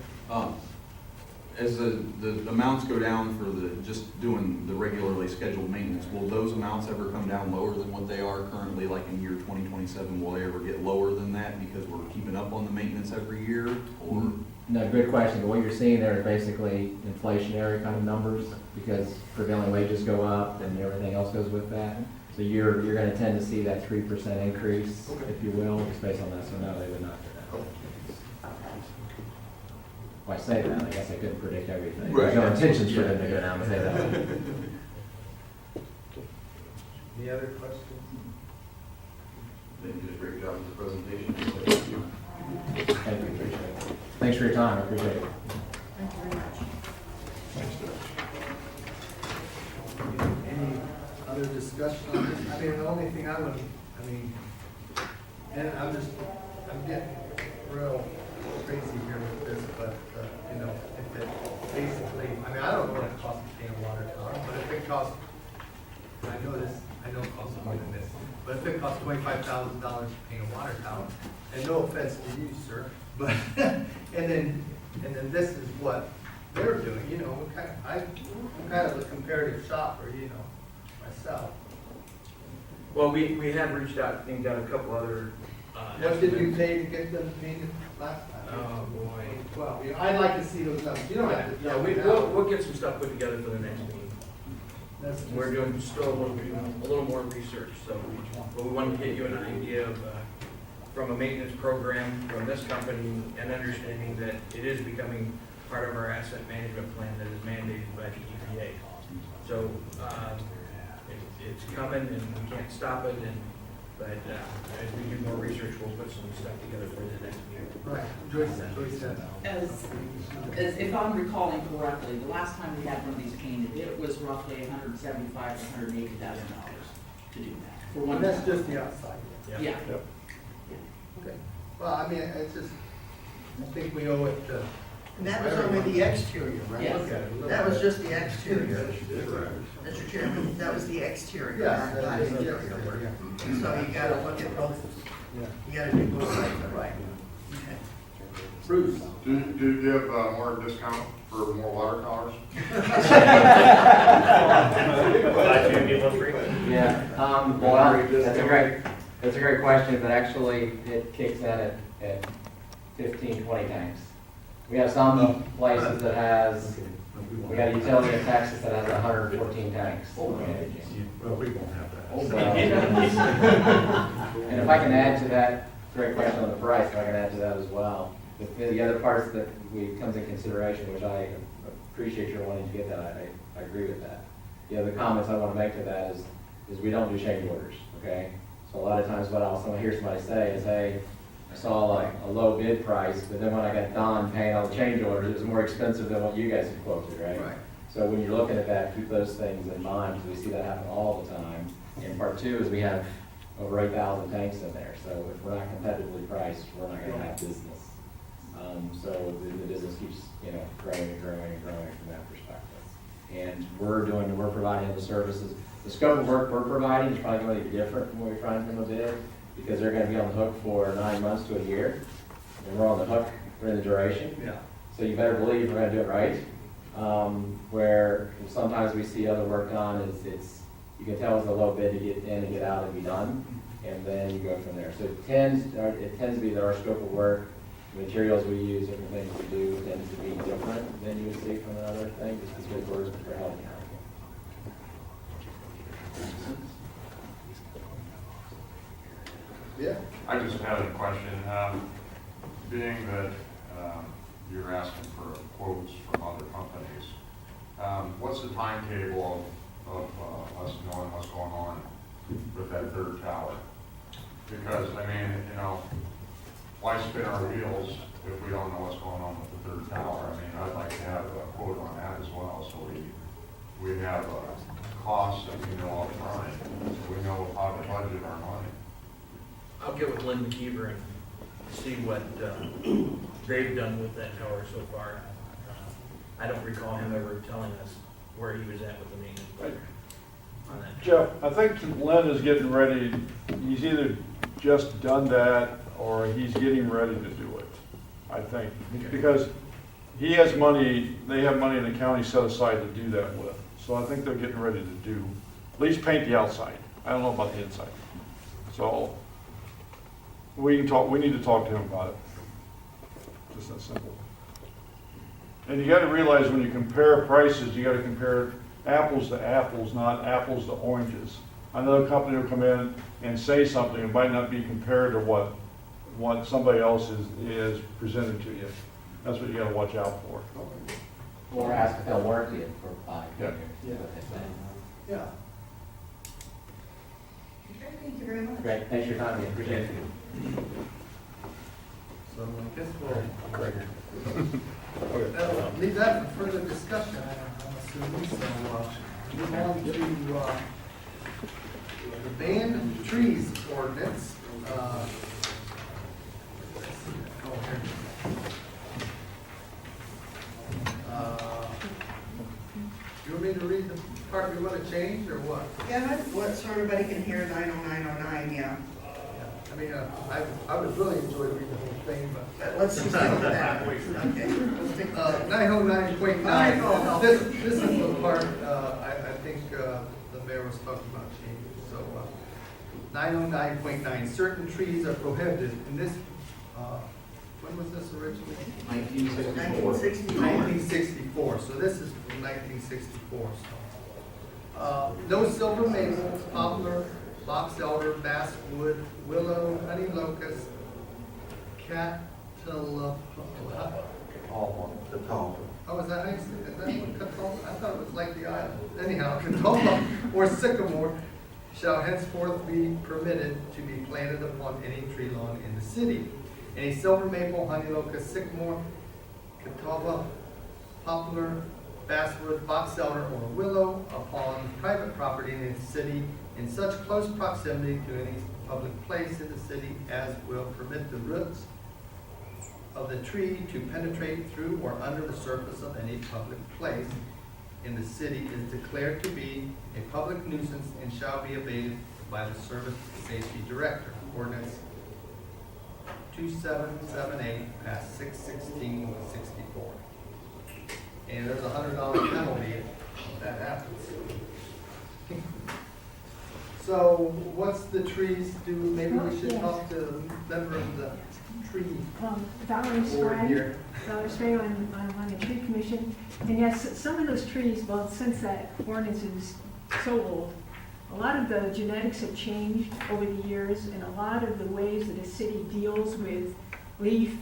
As the amounts go down for just doing the regularly scheduled maintenance, will those amounts ever come down lower than what they are currently, like in year 2027? Will they ever get lower than that because we're keeping up on the maintenance every year, or? No, good question, but what you're seeing there is basically inflationary kind of numbers, because prevailing wages go up and everything else goes with that. So you're gonna tend to see that 3% increase, if you will, just based on that, so no, they would not do that. Well, I say that, I guess I couldn't predict everything. There's no intentions for them to go down and say that. Any other questions? They did a great job with the presentation. Thank you, appreciate it. Thanks for your time, I appreciate it. Thank you very much. Any other discussion on this? I mean, the only thing and I'm getting real crazy here with this, but, if it basically, I don't know what it costs to pay a water tower, but if it costs, I know it costs more than this, but if it costs $25,000 to pay a water tower, and no offense to you, sir, but, and then this is what they're doing, I'm kind of a comparative shopper, myself. Well, we have reached out and got a couple other. What did you pay to get them painted last time? Oh, boy. Well, I'd like to see those numbers, you don't have to. Yeah, we'll get some stuff put together for the next meeting. That's We're doing still a little more research, so but we wanted to get you an idea of, from a maintenance program from this company and understanding that it is becoming part of our asset management plan that is mandated by the EPA. So, it's coming and we can't stop it, but as we do more research, we'll put some stuff together for the next meeting. right, Joyce said that. As if I'm recalling correctly, the last time we had one of these painted, it was roughly $175,000 to $180,000 to do that. For one. And that's tower. just the outside. Yeah. Okay. Well, it's just, I think we owe it to. And that was only the exterior, right? Yes. Look at it, look That at was it. just the exterior. Mr. Chairman, that was the exterior, Yes, not that is the interior. exterior. So you gotta look at both, Yeah. you gotta do both sides of it. Right. Okay. Bruce? Do you have more discount for more water towers? Buy two, get one free. Yeah, well, that's a great question, but actually it kicks in at 15, 20 tanks. We have some places that has, we got a utility in Texas that has 114 tanks. Well, we won't have that. So, and if I can add to that, great question on the price, if I can add to that as well. The other parts that comes in consideration, which I appreciate your wanting to get that, I agree with that. The other comments I want to make to that is we don't do change orders, okay? So a lot of times what I'll hear somebody say is, hey, I saw like a low bid price, but then when I got done paying all the change orders, it was more expensive than what you guys had quoted, right? Right. So when you're looking at that, keep those things in mind, because we see that happen all the time. And part two is we have over 8,000 tanks in there. So if we're not competitively priced, we're not gonna have business. So the business keeps, growing and growing and growing from that perspective. And we're providing the services. The scope of work we're providing is probably going to be different from what we find from a bid, because they're going to be on the hook for 9 months to a year, and we're on the hook for the duration. Yeah. So you better believe we're going to do it right. Where sometimes we see other work done, you can tell it's a low bid to get in and get out and be done, and then you go from there. So it tends to be that our scope of work, the materials we use, different things we do tends to be different than you would see from another thing, just because we're helping out. Yeah. I just had a question. Being that you're asking for quotes from other companies, what's the timetable of us knowing what's going on with that third tower? Because, why spin our wheels if we don't know what's going on with the third tower? I'd like to have a quote on that as well, so we have a cost that we know all the time, so we know how to budget our money. I'll get with Lynn McKeever and see what they've done with that tower so far. I don't recall him ever telling us where he was at with the maintenance program on that. Jeff, I think Len is getting ready, he's either just done that or he's getting ready to do it, I think. Because he has money, they have money in the county set aside to do that with. So I think they're getting ready to do, at least paint the outside. I don't know about the inside. So we need to talk to him about it. Just that simple. And you gotta realize when you compare prices, you gotta compare apples to apples, not apples to oranges. Another company will come in and say something, it might not be compared to what somebody else is presenting to you. That's what you gotta watch out for. Or ask if they'll warranty it for 5 years. Yeah. Yeah. Okay, thank you very much. Great, thanks for your time, we appreciate it. So I guess we'll leave that for further discussion, I'm assuming. So move on to the banned trees ordinance. You want me to read the part you want to change, or what? Yeah, so everybody can hear 90909, yeah. I would really enjoy reading the whole thing, But let's just go with that. Okay. Let's take that. 909.9, this is the part, I think, the mayor was talking about changing. So, 909.9, certain trees are prohibited in this, when was this originally? 1964. 1964, so this is from 1964, so. No silver maple, poplar, box elder, basswood, willow, honey locust, catalpa. Oh, is that nice? Is that what catalpa? I thought it was like the island. Anyhow, catalpa or sycamore shall henceforth be permitted to be planted upon any tree lawn in the city. Any silver maple, honey locust, sycamore, catalpa, poplar, basswood, box elder, or willow upon private property in the city in such close proximity to any public place in the city as will permit the roots of the tree to penetrate through or under the surface of any public place in the city is declared to be a public nuisance and shall be abated by the Service Safety Director. Ordinance 2778 passed 6/16/64. And there's a $100 penalty if that happens. So what's the trees do? Maybe we should talk to a member of the tree Valerie board Strang, here. on the tree commission. And yes, some of those trees, well, since that ordinance is so old, a lot of the genetics have changed over the years, and a lot of the ways that a city deals with leaf,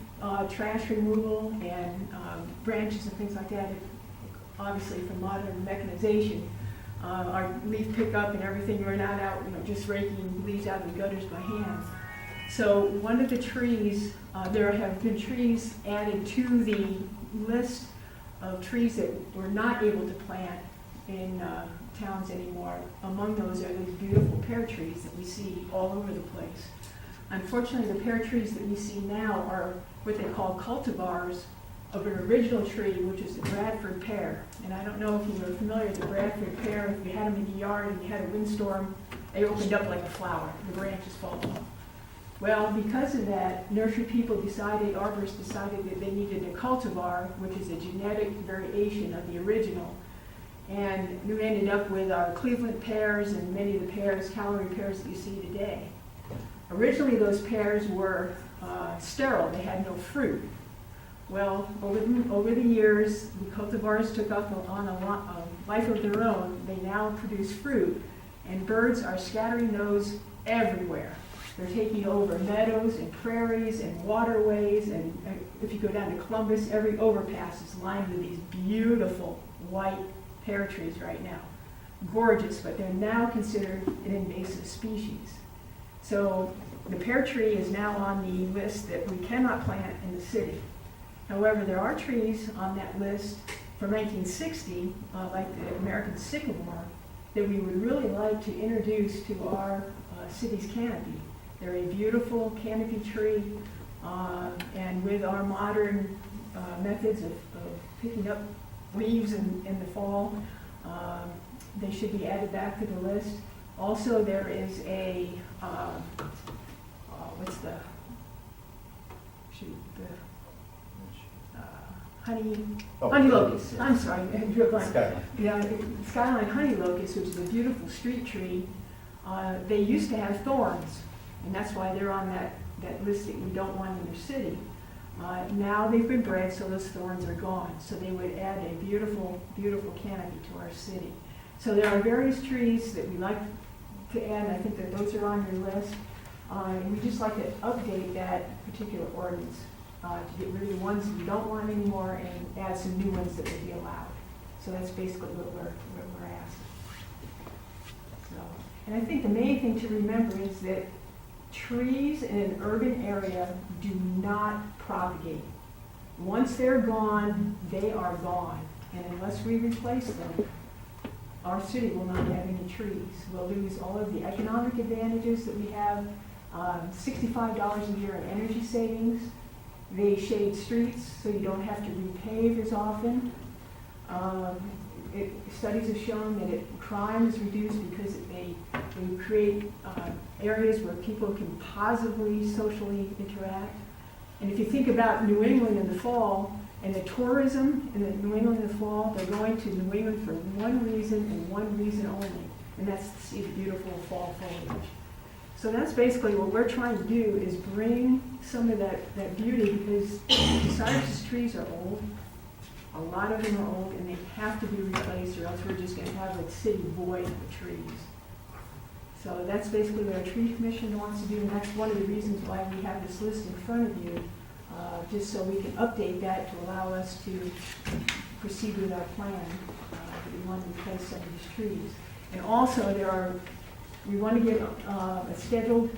trash removal and branches and things like that, obviously from modern mechanization, our leaf pickup and everything, we're not out, just raking leaves out of the gutters by hand. So one of the trees, there have been trees added to the list of trees that we're not able to plant in towns anymore. Among those are these beautiful pear trees that we see all over the place. Unfortunately, the pear trees that we see now are what they call cultivars of an original tree, which is the Bradford pear. And I don't know if you were familiar with the Bradford pear. If you had them in the yard and you had a windstorm, they opened up like a flower. The branches fall off. Well, because of that, nursery people decided, arborists decided that they needed a cultivar, which is a genetic variation of the original. And we ended up with our Cleveland pears and many of the pears, calorie pears that you see today. Originally, those pears were sterile. They had no fruit. Well, over the years, the cultivars took up on a life of their own. They now produce fruit, and birds are scattering those everywhere. They're taking over meadows and prairies and waterways, and if you go down to Columbus, every overpass is lined with these beautiful white pear trees right now. Gorgeous, but they're now considered an invasive species. So the pear tree is now on the list that we cannot plant in the city. However, there are trees on that list from 1960, like the American sycamore, that we would really like to introduce to our city's canopy. They're a beautiful canopy tree, and with our modern methods of picking up leaves in the fall, they should be added back to the list. Also, there is a, honey locust. I'm sorry, I drew a blank. Skyline. Yeah, skyline honey locust, which is a beautiful street tree. They used to have thorns, and that's why they're on that list that we don't want in your city. Now they've been bred, so those thorns are gone. So they would add a beautiful, beautiful canopy to our city. So there are various trees that we like to add, and I think that those are on your list. And we just like to update that particular ordinance to get rid of the ones that we don't want anymore and add some new ones that would be allowed. So that's basically what we're asking. So, and I think the main thing to remember is that trees in an urban area do not propagate. Once they're gone, they are gone. And unless we replace them, our city will not have any trees. We'll lose all of the economic advantages that we have, $65 a year in energy savings. They shade streets so you don't have to repave as often. Studies have shown that crime is reduced because they create areas where people can positively, socially interact. And if you think about New England in the fall, and the tourism in the New England in the fall, they're going to New England for one reason and one reason only, and that's to see the beautiful fall foliage. So that's basically what we're trying to do, is bring some of that beauty, because Bucyrus trees are old. A lot of them are old, and they have to be replaced, or else we're just going to have a city void of trees. So that's basically what our tree commission wants to do, and that's one of the reasons why we have this list in front of you, just so we can update that to allow us to proceed with our plan. That we want to replace some of these trees. And also we want to get a scheduled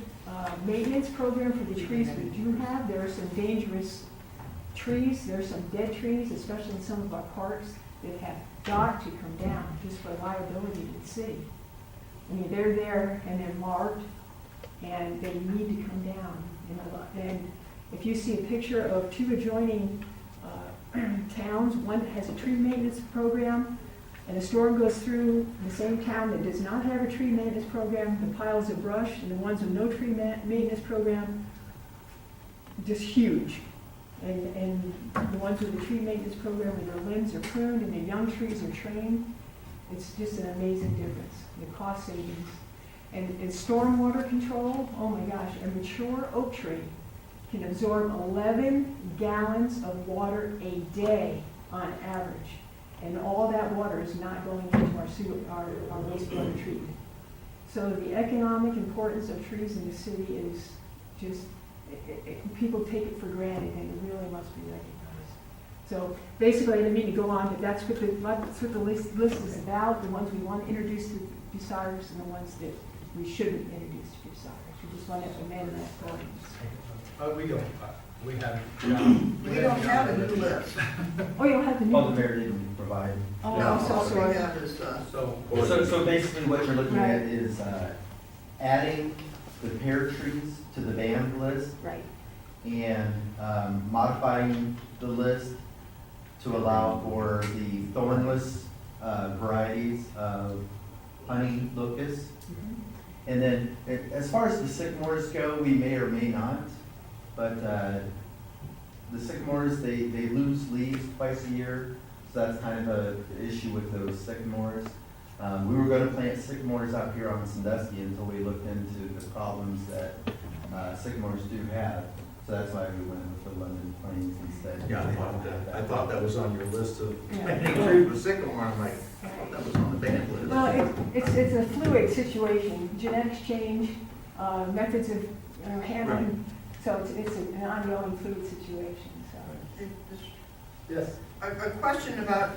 maintenance program for the trees we do have. There are some dangerous trees, there are some dead trees, especially in some of our parks, that have got to come down just for liability to the city. I mean, they're there and they're marked, and they need to come down. And if you see a picture of two adjoining towns, one that has a tree maintenance program, and a storm goes through the same town that does not have a tree maintenance program, the piles of brush, and the ones with no tree maintenance program, just huge. And the ones with the tree maintenance program, where their limbs are pruned and the young trees are trained, it's just an amazing difference, the cost savings. And stormwater control, oh my gosh, a mature oak tree can absorb 11 gallons of water a day on average. And all that water is not going into our wastewater treatment. So the economic importance of trees in the city is just, people take it for granted, and it really must be recognized. So basically, I didn't mean to go on, but that's what the list is about, the ones we want to introduce to Bucyrus and the ones that we shouldn't introduce to Bucyrus. We just want to amend that ordinance. We go. We haven't. We don't have a new list. Oh, you don't have the new? Well, the mayor didn't provide. Oh, No, I'm so all we sorry. have is, So basically what you're looking at Right. is adding the pear trees to the banned list Right, and modifying the list to allow for the thornless varieties of honey locust. mhm. And then, as far as the sycamores go, we may or may not, but the sycamores, they lose leaves twice a year, so that's kind of an issue with those sycamores. We were gonna plant sycamores out here on Sandusky until we looked into the problems that sycamores do have, so that's why we went with the London Plains instead. Yeah, I thought that was on your list of Yeah. planting trees with sycamore, I'm like, I thought that was on the banned list. Well, it's a fluid situation. Genetics change, methods of handling, so it's an ongoing fluid situation, so. Yes. a question about,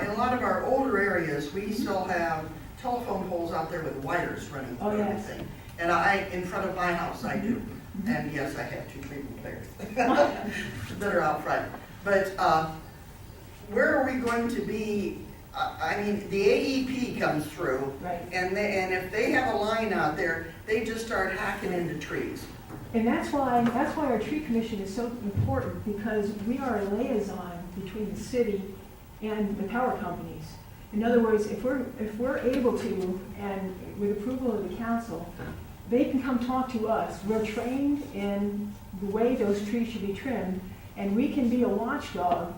in a lot of our older areas, we still have telephone poles out there with wires running Oh, through yes. everything. And in front of my house, I do. And yes, I have 2 treatment players that are out front. But where are we going to be? I mean, the AEP comes through, Right. and if they have a line out there, they just start hacking into trees. And that's why our tree commission is so important, because we are a liaison between the city and the power companies. In other words, if we're able to, and with approval of the council, they can come talk to us. We're trained in the way those trees should be trimmed, and we can be a watchdog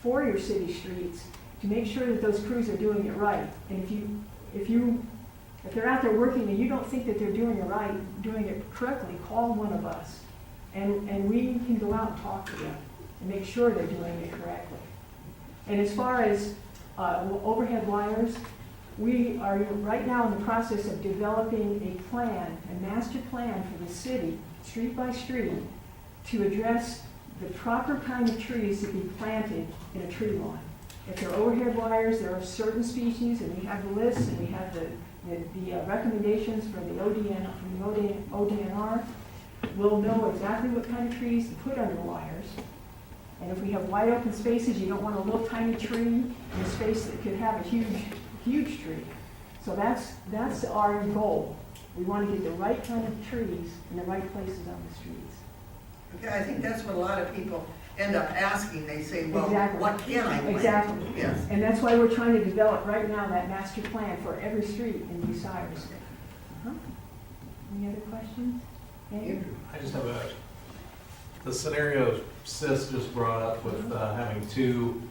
for your city streets to make sure that those crews are doing it right. And if they're out there working and you don't think that they're doing it right, doing it correctly, call one of us. And we can go out and talk to them and make sure they're doing it correctly. And as far as overhead wires, we are right now in the process of developing a plan, a master plan for the city, street by street, to address the proper kind of trees to be planted in a tree lawn. If they're overhead wires, there are certain species, and we have the list, and we have the recommendations from the ODNR. We'll know exactly what kind of trees to put under wires. And if we have wide open spaces, you don't want a little tiny tree in a space that could have a huge tree. So that's our goal. We want to get the right kind of trees in the right places on the streets. Okay, I think that's what a lot of people end up asking. They say, well, Exactly. what can I plant? Exactly. Yes. And that's why we're trying to develop right now that master plan for every street in Bucyrus. Any other questions? Andrew? I just have the scenario Sis just brought up with having 2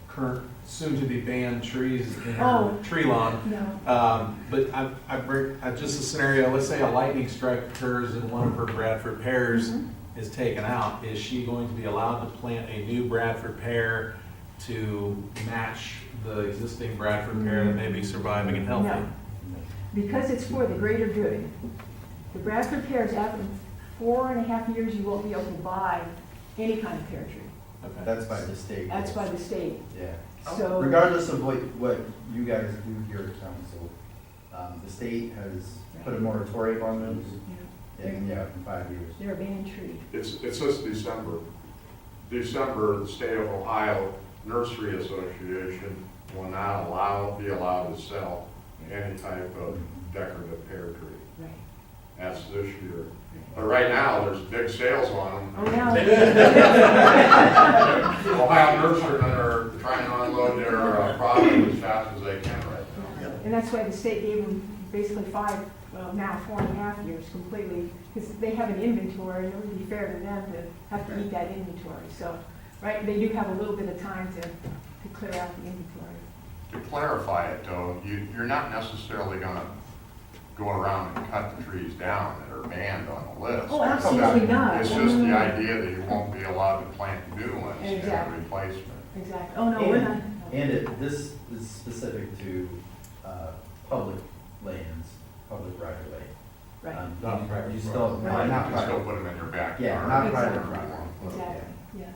current, soon-to-be banned trees in her tree lawn. No. But I bring, just a scenario, let's say a lightning strike occurs and one of her Bradford pears is taken out. Is she going to be allowed to plant a new Bradford pear to match the existing Bradford pear that may be surviving and healthy? No. Because it's for the greater good. The Bradford pears, after 4.5 years, you won't be able to buy any kind of pear tree. Okay. That's by the state. That's by the state. Yeah. So, Regardless of what you guys do here at council, the state has put a moratorium on those, in 5 years. they're a banned tree. It's this December. The State of Ohio Nursery Association will not be allowed to sell any type of decorative pear tree. Right. That's this year. But right now, there's big sales on them. Oh, yeah. Ohio nurserymen are trying to unload their product as fast as they can right now. And that's why the state gave them basically 4.5 years completely, because they have an inventory, and it would be fair to them to have to eat that inventory. So, right, they do have a little bit of time to clear out the inventory. To clarify it though, you're not necessarily gonna go around and cut the trees down that are banned on the list. Oh, absolutely not. It's just the idea that you won't be allowed to plant new ones in Exactly. replacement. Exactly. Oh, no, we're not. And this is specific to public lands, public right of way. Right. Not private. You still, Right. not You can still private. put them in your backyard. Yeah, not private Exactly. property. Exactly, yes.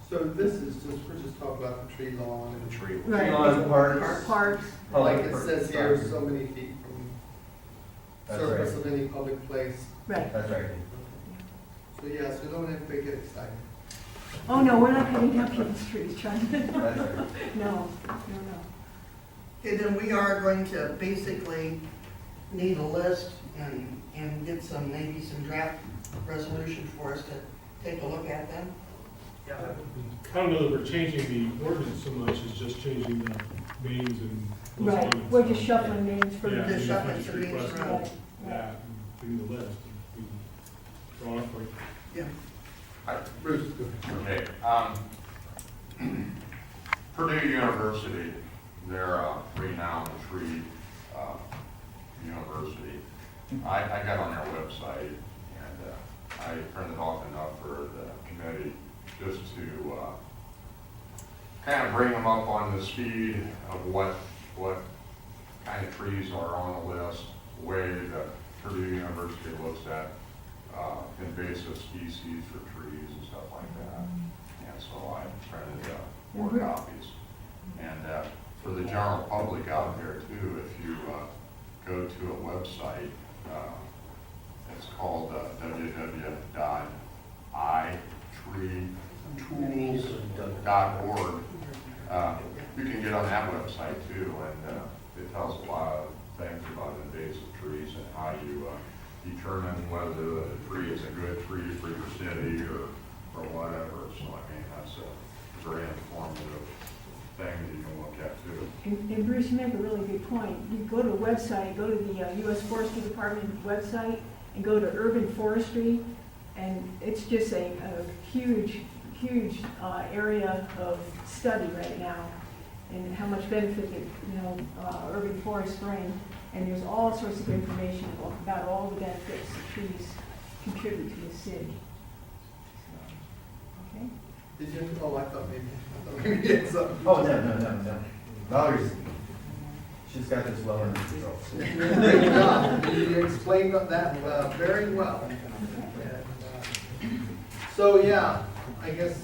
So this is just, we're just talking about the tree lawn and Tree. Right. Lawn, parks. Parks, like it Public says here, parks. so many feet from That's surface right. of any public place. right. That's right. So yeah, so don't have to get excited. Oh, no, we're not cutting down people's trees, trying to, That's all right. no. Okay, then we are going to basically need a list and get some, maybe some draft resolution for us to take a look at then. I don't know that we're changing the ordinance so much as just changing the names and. Right, correspondence. we're just shuffling names for Yeah, the. Just shuffling some names request around. Right, that, and do the list, and we can draw it for you. Yeah. Bruce, go ahead. Okay, Purdue University, they're a renowned tree university. I got on their website and I printed off enough for the committee just to kind of bring them up on the speed of what kind of trees are on the list, the way that Purdue University looks at invasive species for trees and stuff like that. And so I printed more copies. And for the general public out there too, if you go to a website, it's called www.itreetools.org. You can get on that website too, and it tells a lot of things about invasive trees and how you determine whether the tree is a good tree for your city or whatever. So I mean, that's a very informative thing that you can look at too. And Bruce, you make a really good point. You go to a website, go to the U.S. Forestry Department website and go to urban forestry, and it's just a huge area of study right now, and how much benefit that, urban forests bring. And there's all sorts of information about all the benefits that trees contribute to the city. So, okay? Did you, oh, I thought maybe you had something. Oh, no. Valerie's, she's got this well under control. Great job. You explained that very well. And, so, yeah, I guess,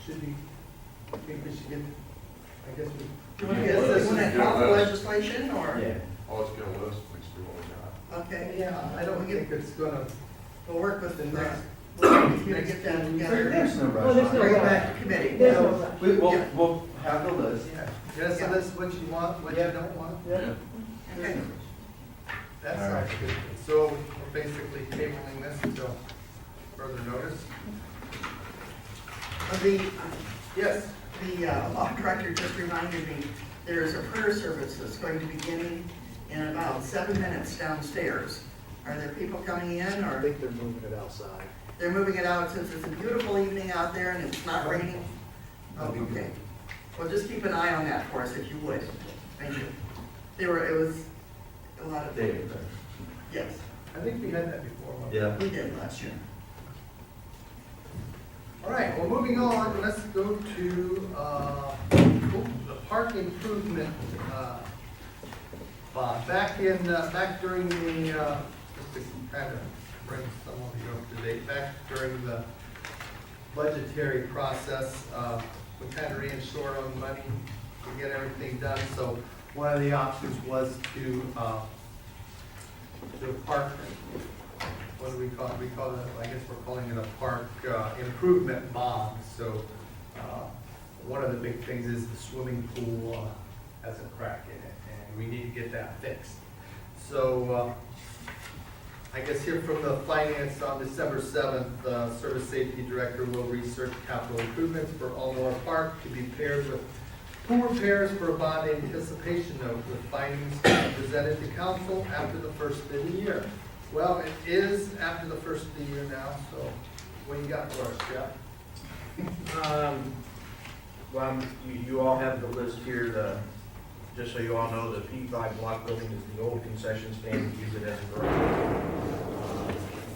I think we should get, I guess we. You want to call the legislation or? Yeah. Oh, let's get a list, let's do what we got. Okay. Yeah, I don't think it's gonna, We'll work with the the next. we'll get that together. There's no rush. Oh, there's no Bring it rush. back to committee. There's no So, rush. we'll have the list. Yeah, yes, so that's what you want, what you don't want. Yeah. Okay. That All right. sounds good. So we're basically tabling this until further notice. Yes, The law director just reminded me, there's a prayer service that's going to be beginning in about 7 minutes downstairs. Are there people coming in, I or think they're moving it outside. they're moving it out since it's a beautiful evening out there and it's not raining? Oh, okay. Well, just keep an eye on that for us if you would. Thank you. It was a lot of, David. yes, I think we had that before. Yeah. we did last year. All right, well, moving on, let's go to the park improvement bond. Back during the, just to kind of bring some of you up to date, back during the budgetary process, we kind of ran short on money to get everything done. So one of the options was to do a park, what do we call it? We call it, I guess we're calling it a park improvement bond. So one of the big things is the swimming pool has a crack in it, and we need to get that fixed. So I guess here from the finance on December 7th, Service Safety Director will research capital improvements for Almore Park to be paired with pool repairs for a bond anticipation note with findings presented to council after the first of the year. Well, it is after the first of the year now, so what do you got for us, Jeff? Well, you all have the list here, just so you all know, the P5 block building is the old concession stand, we use it as a garage.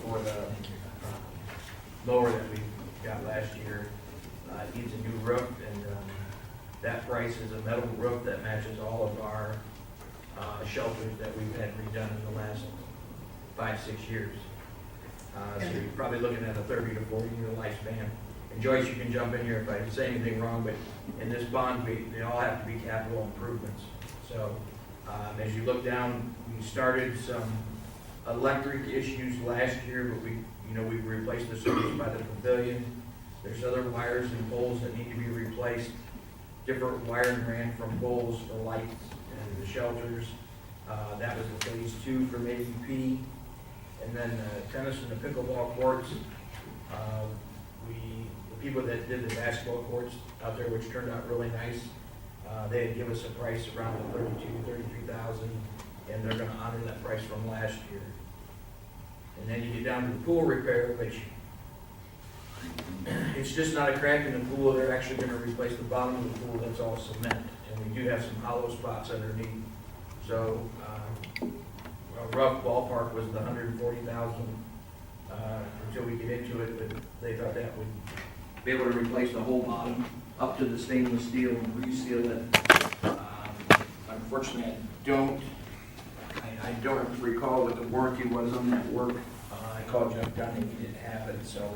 For the mower that we got last year, it needs a new roof, and that price is a metal roof that matches all of our shelters that we've had redone in the last 5-6 years. So you're probably looking at a 30 to 40 year lifespan. And Joyce, you can jump in here if I say anything wrong, but in this bond, they all have to be capital improvements. So as you look down, we started some electric issues last year, but we replaced the circuits by the pavilion. There's other wires and poles that need to be replaced. Different wiring ran from poles for lights and the shelters. That was the phase 2 from AEP. And then the tennis and the pickleball courts, the people that did the basketball courts out there, which turned out really nice, they had given us a price around the 33,000, and they're gonna honor that price from last year. And then you get down to the pool repair, which it's just not a crack in the pool. They're actually gonna replace the bottom of the pool, that's all cement, and we do have some hollow spots underneath. So, a rough ballpark was the 140,000, until we get into it, but they thought that would be able to replace the whole bottom up to the stainless steel and reseal it. Unfortunately, I don't recall what the warranty was on that work. I called Jeff Dunning, he didn't have it, so.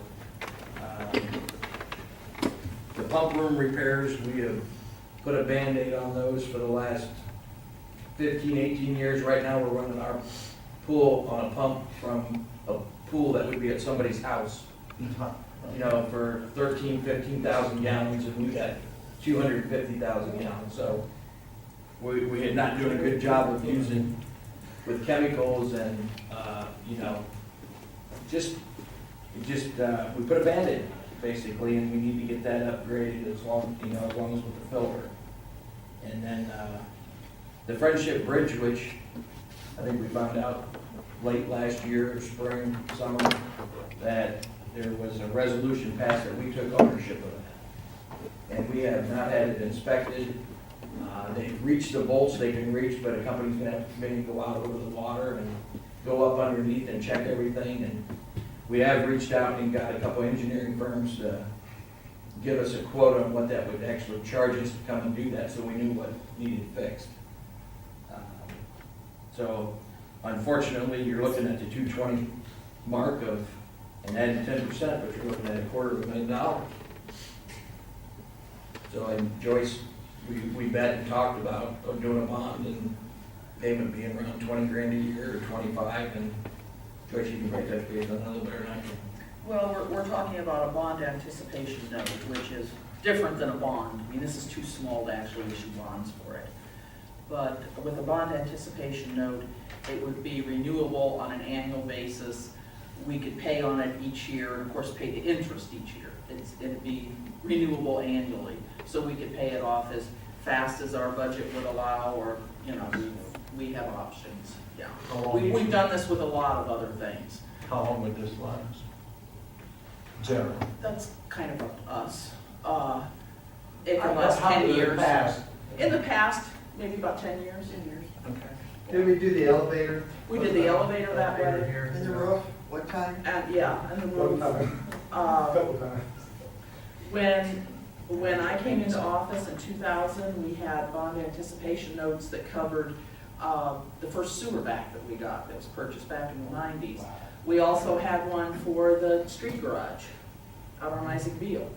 The pump room repairs, we have put a Band-Aid on those for the last 15, 18 years. Right now, we're running our pool on a pump from a pool that would be at somebody's house, for 13, 15,000 gallons, and we got 250,000 gallons. So we had not doing a good job of using with chemicals and, we put a Band-Aid basically, and we need to get that upgraded as long as with the filter. And then, the Friendship Bridge, which I think we found out late last year, spring, summer, that there was a resolution passed that we took ownership of that. And we have not had it inspected. They've reached the bolts they can reach, but a company's gonna have to come in and go out over the water and go up underneath and check everything. And we have reached out and got a couple engineering firms to give us a quote on what that would actually charge us to come and do that, so we knew what needed fixed. So unfortunately, you're looking at the 220 mark of, and adding 10%, but you're looking at $250,000. So, and Joyce, we bet and talked about doing a bond and payment being around 20 grand a year or 25, and Joyce, you can break that base on a little better than I can. Well, we're talking about a bond anticipation note, which is different than a bond. I mean, this is too small to actually issue bonds for it. But with a bond anticipation note, it would be renewable on an annual basis. We could pay on it each year, and of course, pay the interest each year. It'd be renewable annually. So we could pay it off as fast as our budget would allow, or, we have options, yeah. We've done this with a lot of other things. How long would this last? Generally. That's kind of up to us. It could last How 10 did it years. pass? In the past, maybe about 10 years. Okay. Did we do the elevator? We did the elevator that way. Here. In the roof, what time? And, yeah, and the One roof. time. Uh, Couple times. When I came into office in 2000, we had bond anticipation notes that covered the first sewer back that we got that was purchased back in the 90s. We also had one for the street garage out on Isaac Beale.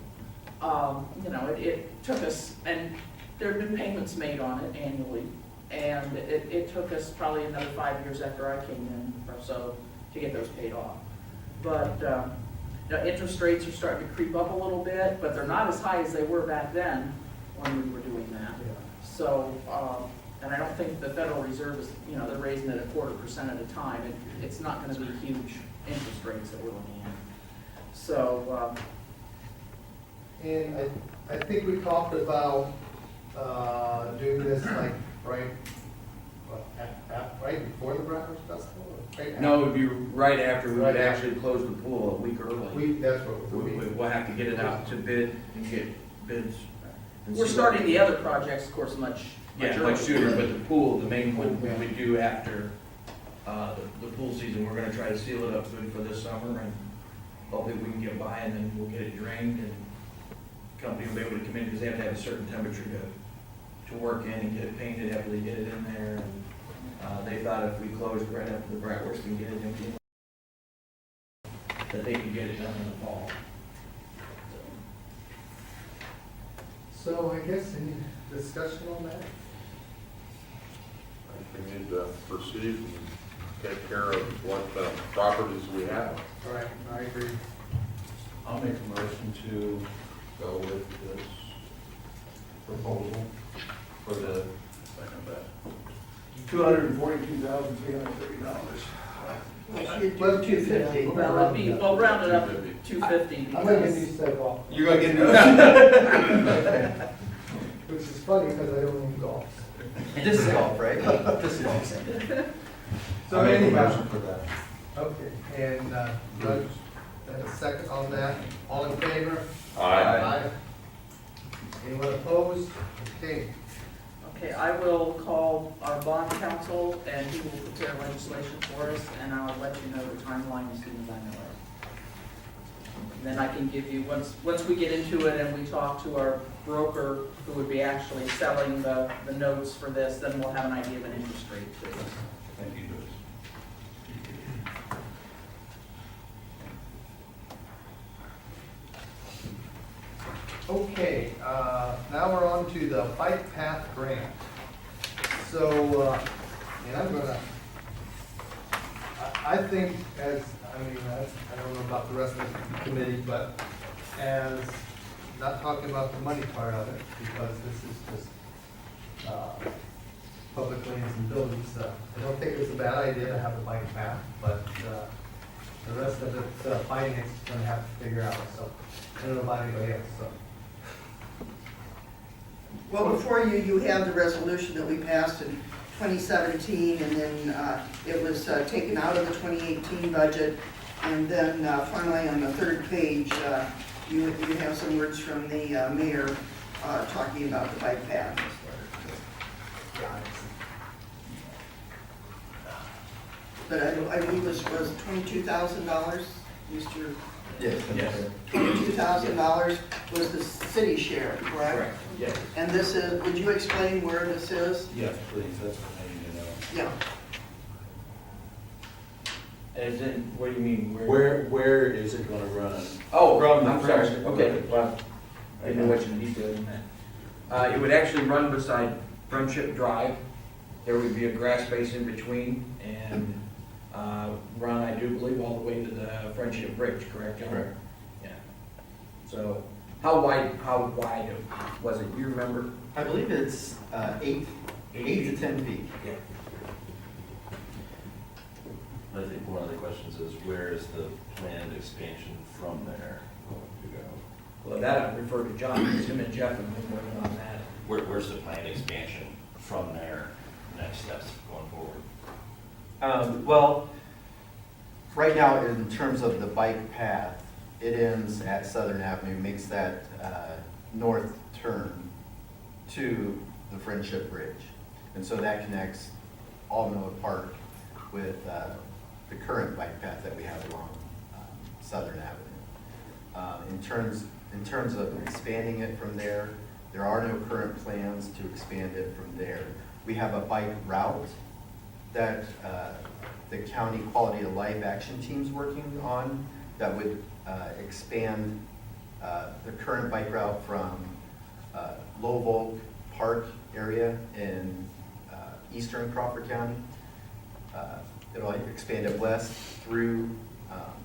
It took us, and there have been payments made on it annually, and it took us probably another 5 years after I came in or so to get those paid off. But interest rates are starting to creep up a little bit, but they're not as high as they were back then when we were doing that. So, and I don't think the Federal Reserve is, they're raising it 0.25% at a time. It's not going to be huge interest rates that we're looking at. So, And I think we talked about doing this like right before the Bratwurst Festival? Or right No, it would be right after we would actually close the pool a week early. That's what We'll have to get it out to bid and get bids. and we're see starting what- the other projects, of course, much Yeah, earlier. much sooner, but the pool, the main one, we would do after the pool season. We're gonna try to seal it up good for this summer, and hopefully we can get by, and then we'll get it drained, and company will be able to come in, because they have to have a certain temperature to work in and get it painted after they get it in there. And they thought if we closed right after the Bratwurst and get it empty, that they could get it done in the fall. So I guess any discussion on that? I think we need to proceed and take care of what properties we have. All right, I agree. I'll make a motion to go with this proposal for the $242,330. Well, 250. Well, it'd be, well, round it up to 250 I'm gonna get because these stuff off, You're gonna get new. which is funny because I don't own golf. Disc golf, right? Disc golf. So I'll make a anyhow, motion for that. okay, and, Judge, a second on that, all in favor? Aye. Anyone opposed? Okay, Okay, I will call our bond counsel, and he will prepare legislation for us, and I'll let you know the timeline as soon as I know it. And then I can give you, once we get into it and we talk to our broker, who would be actually selling the notes for this, then we'll have an idea of an interest rate too. Thank you, Joyce. okay, now we're on to the bike path grant. So, and I'm gonna, I think as, I don't know about the rest of the committee, but as, not talking about the money part of it, because this is just, public lands and buildings, I don't think it's a bad idea to have a bike path, but, the rest of it, finance is gonna have to figure out, so, I don't know about anybody else, so. Well, before you, you have the resolution that we passed in 2017, and then it was taken out of the 2018 budget. And then finally, on the third page, you have some words from the mayor talking about the bike path. But I believe it was $22,000, Mr. Yes. $22,000 was the city share, correct? Yes. And this is, would you explain where this is? Yes, please, that's what I need to know. Yeah. As in, what do you mean? Where is it gonna run? Oh, From the I'm sorry, friendship okay, road. well, I didn't know what you detailed in that. It would actually run beside Friendship Drive. There would be a grass space in between and run, I do believe, all the way to the Friendship Bridge, correct, John? Correct. Yeah. So, how wide was it, you remember? I believe it's 8 to 10 feet. Yeah. I think one of the questions is, where is the planned expansion from there going to go? Well, that I refer to John, because him and Jeff have been working on that. Where's the planned expansion from there, next steps going forward? Well, right now, in terms of the bike path, it ends at Southern Avenue, makes that north turn to the Friendship Bridge. And so that connects Almond Park with the current bike path that we have along Southern Avenue. In terms of expanding it from there, there are no current plans to expand it from there. We have a bike route that the county quality of life action team's working on that would expand the current bike route from Low Volk Park area in eastern Crawford County. It'll expand it west through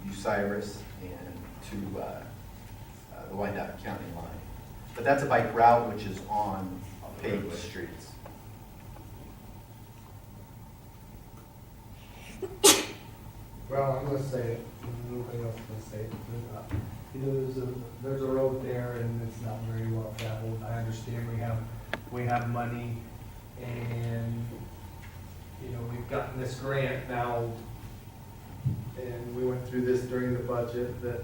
Bucyrus and to the Wyandotte County line. But that's a bike route which is on paved streets. Well, I'm gonna say it, nobody else is gonna say it. There's a road there and it's not very well traveled. I understand we have money and, we've gotten this grant now. And we went through this during the budget that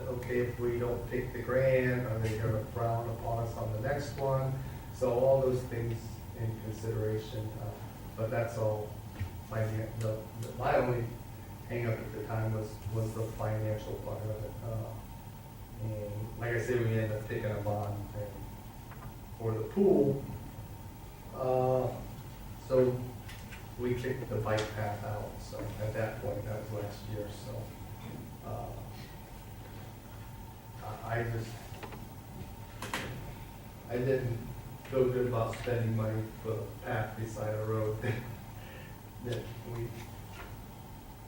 okay, if we don't take the grant, are they gonna frown upon us on the next one? So all those things in consideration, but that's all. My only hang up at the time was the financial part of it. And like I said, we ended up taking a bond for the pool. So we kicked the bike path out, so at that point, that was last year, so. I didn't feel good about spending money for a path beside a road. that we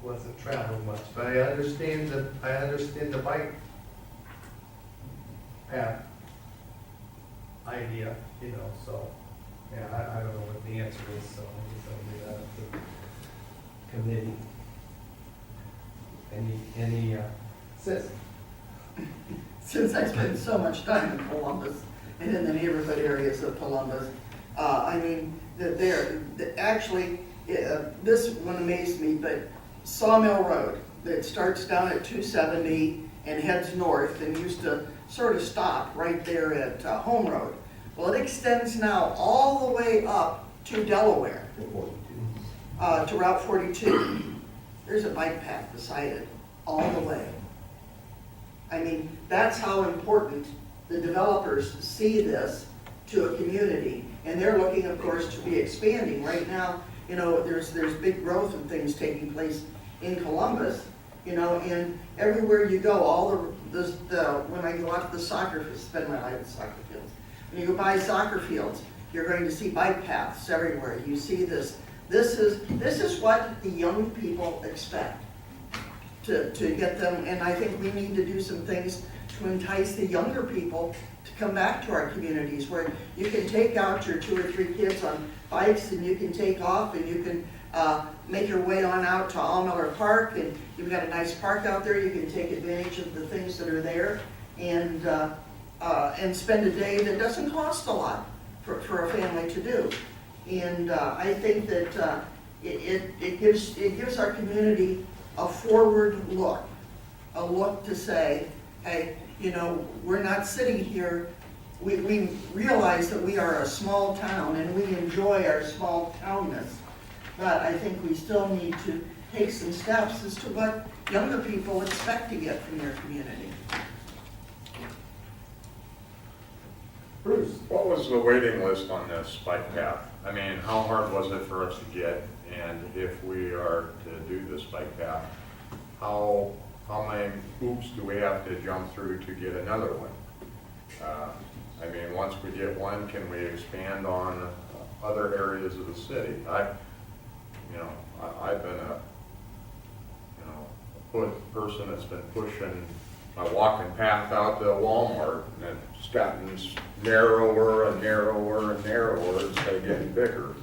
wasn't traveling much, but I understand the bike path idea, you know, so, yeah, I don't know what the answer is, so I guess I'll leave that up to the committee. Any, sis? Since I spend so much time in Columbus and in the neighborhood areas of Columbus, I mean, actually, this one amazed me, but Sawmill Road, that starts down at 270 and heads north and used to sort of stop right there at Home Road. Well, it extends now all the way up to Delaware, to Route 42. There's a bike path beside it, all the way. I mean, that's how important the developers see this to a community. And they're looking, of course, to be expanding. Right now, you know, there's big growth and things taking place in Columbus, you know, and everywhere you go, when I go out to the soccer, spend my life at soccer fields. When you go by soccer fields, you're going to see bike paths everywhere. You see this. This is what the young people expect to get them, and I think we need to do some things to entice the younger people to come back to our communities, where you can take out your 2 or 3 kids on bikes and you can take off and you can make your way on out to Allmiller Park, and you've got a nice park out there. You can take advantage of the things that are there and spend a day that doesn't cost a lot for a family to do. And I think that it gives our community a forward look, a look to say, hey, you know, we're not sitting here. We realize that we are a small town and we enjoy our small townness, but I think we still need to take some steps as to what younger people expect to get from their community. Bruce? What was the waiting list on this bike path? I mean, how hard was it for us to get? And if we are to do this bike path, how many hoops do we have to jump through to get another one? I mean, once we get one, can we expand on other areas of the city? I've been a person that's been pushing my walking path out to Walmart, and it's gotten narrower and narrower and narrower instead of getting bigger.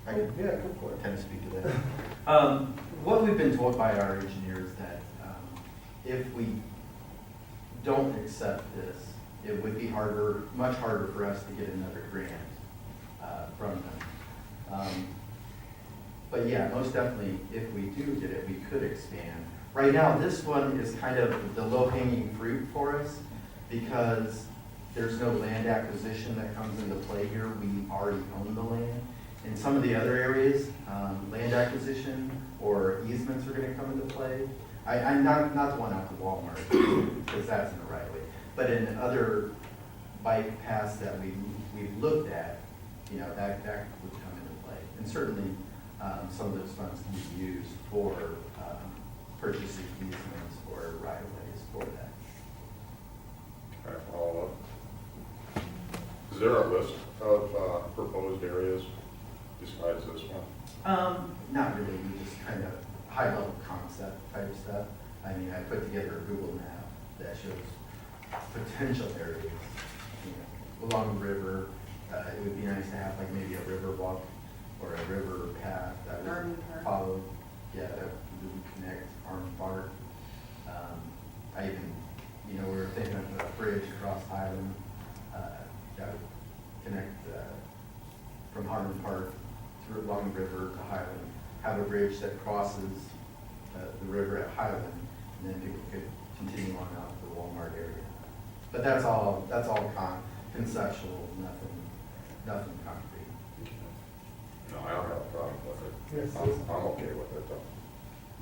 I can Yeah, go for it. kind of speak to that. What we've been told by our engineers that if we don't accept this, it would be much harder for us to get another grant from them. But yeah, most definitely, if we do get it, we could expand. Right now, this one is kind of the low-hanging fruit for us because there's no land acquisition that comes into play here. We already own the land. In some of the other areas, land acquisition or easements are going to come into play. I'm not the one out to Walmart because that's in the right way. But in other bike paths that we've looked at, you know, that would come into play. And certainly, some of those funds can be used for purchasing easements or right-of-ways for that. Can I follow up? Is there a list of proposed areas besides this one? Not really, we just kind of high-level concept type stuff. I mean, I put together a Google map that shows potential areas, you know, along the river. It would be nice to have like maybe a river walk or a river path that would follow, that would connect Army Park. I even, you know, we were thinking of a bridge across Highland that would connect from Harmon Park through along the river to Highland. Have a bridge that crosses the river at Highland, and then people could continue on out to the Walmart area. But that's all conceptual, nothing concrete. No, I don't have a problem with it. Yes, I'm okay with it though.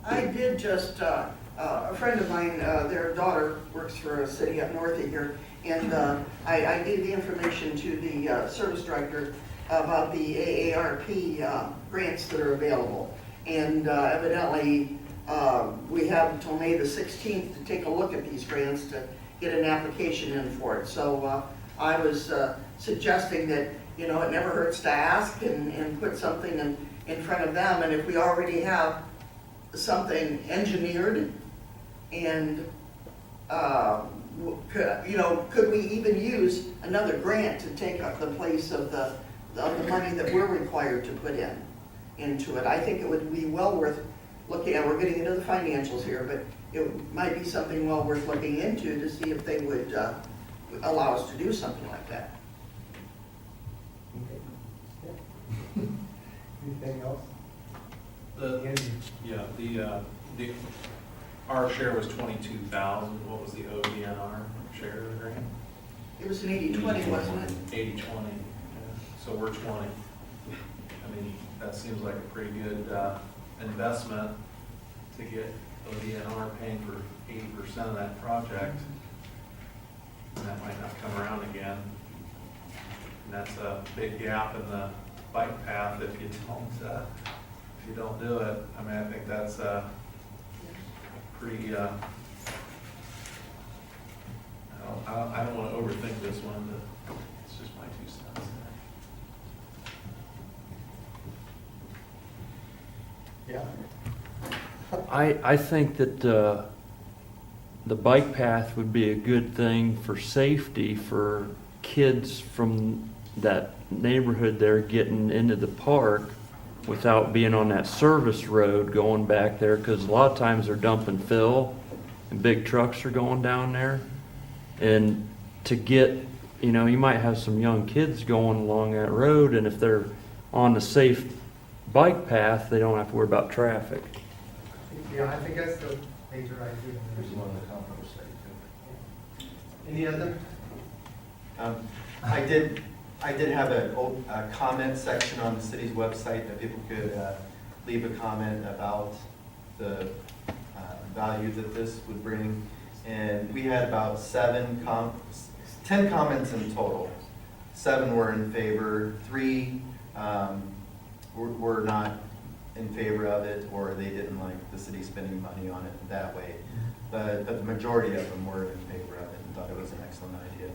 I did just, a friend of mine, their daughter works for a city up north of here, and I gave the information to the service director about the AARP grants that are available. And evidently, we have until May the 16th to take a look at these grants to get an application in for it. So I was suggesting that You know, it never hurts to ask and put something in front of them. And if we already have something engineered and, could we even use another grant to take up the place of the money that we're required to put into it? I think it would be well worth looking at. We're getting into the financials here, but it might be something well worth looking into to see if they would allow us to do something like that. Anything else? Our share was 22,000. What was the ODNR share of the grant? It was an 80-20, wasn't it? 80/20. So we're 20. I mean, that seems like a pretty good investment to get ODNR paying for 80% of that project. And that might not come around again. And that's a big gap in the bike path if you don't do it. I mean, I think that's pretty, I don't want to overthink this one, but it's just my 2 cents there. Yeah. I think that the bike path would be a good thing for safety for kids from that neighborhood there getting into the park without being on that service road going back there, because a lot of times they're dumping fill and big trucks are going down there. And to get, you might have some young kids going along that road, and if they're on the safe bike path, they don't have to worry about traffic. Yeah, I think that's the major idea. There's one that comes from the state too. Any other? I did have a comment section on the city's website that people could leave a comment about the value that this would bring. And we had about 10 comments in total. 7 were in favor, 3 were not in favor of it, or they didn't like the city spending money on it that way. But the majority of them were in favor of it and thought it was an excellent idea.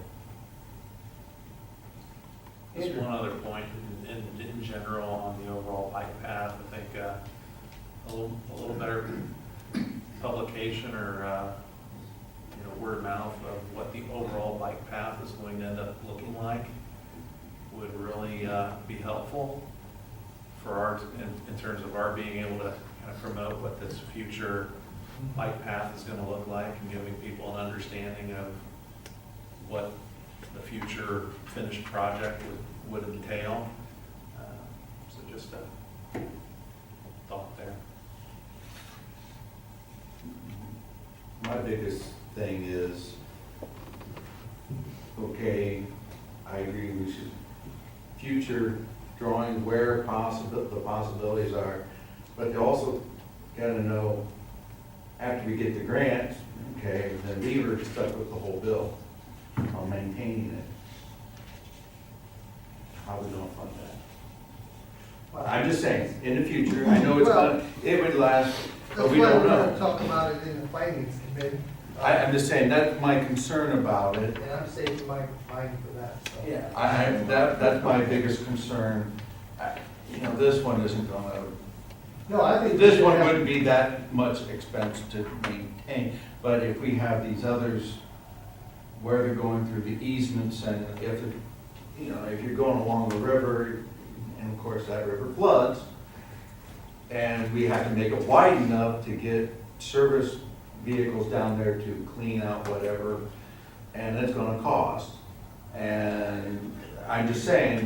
Just one other point in general on the overall bike path. I think a little better publication or word of mouth of what the overall bike path is going to end up looking like would really be helpful for our in terms of our being able to kind of promote what this future bike path is going to look like and giving people an understanding of what the future finished project would entail. So just a thought there. My biggest thing is, okay, I agree, we should future drawing where possible, the possibilities are, but you also gotta know, after we get the grant, okay, then we were stuck with the whole bill on maintaining it. How are we gonna fund that? I'm just saying, in the future, I know it would last, but we don't That's why we're know. gonna talk about it in the finance committee. I'm just saying, that's my concern about it. And I'm saving my mind for that, so. Yeah. That's my biggest concern. This one isn't gonna, No, I think. this one wouldn't be that much expense to maintain, but if we have these others where they're going through the easements and if, if you're going along the river, and of course that river floods, and we have to make it wide enough to get service vehicles down there to clean out whatever, and it's gonna cost. And I'm just saying, if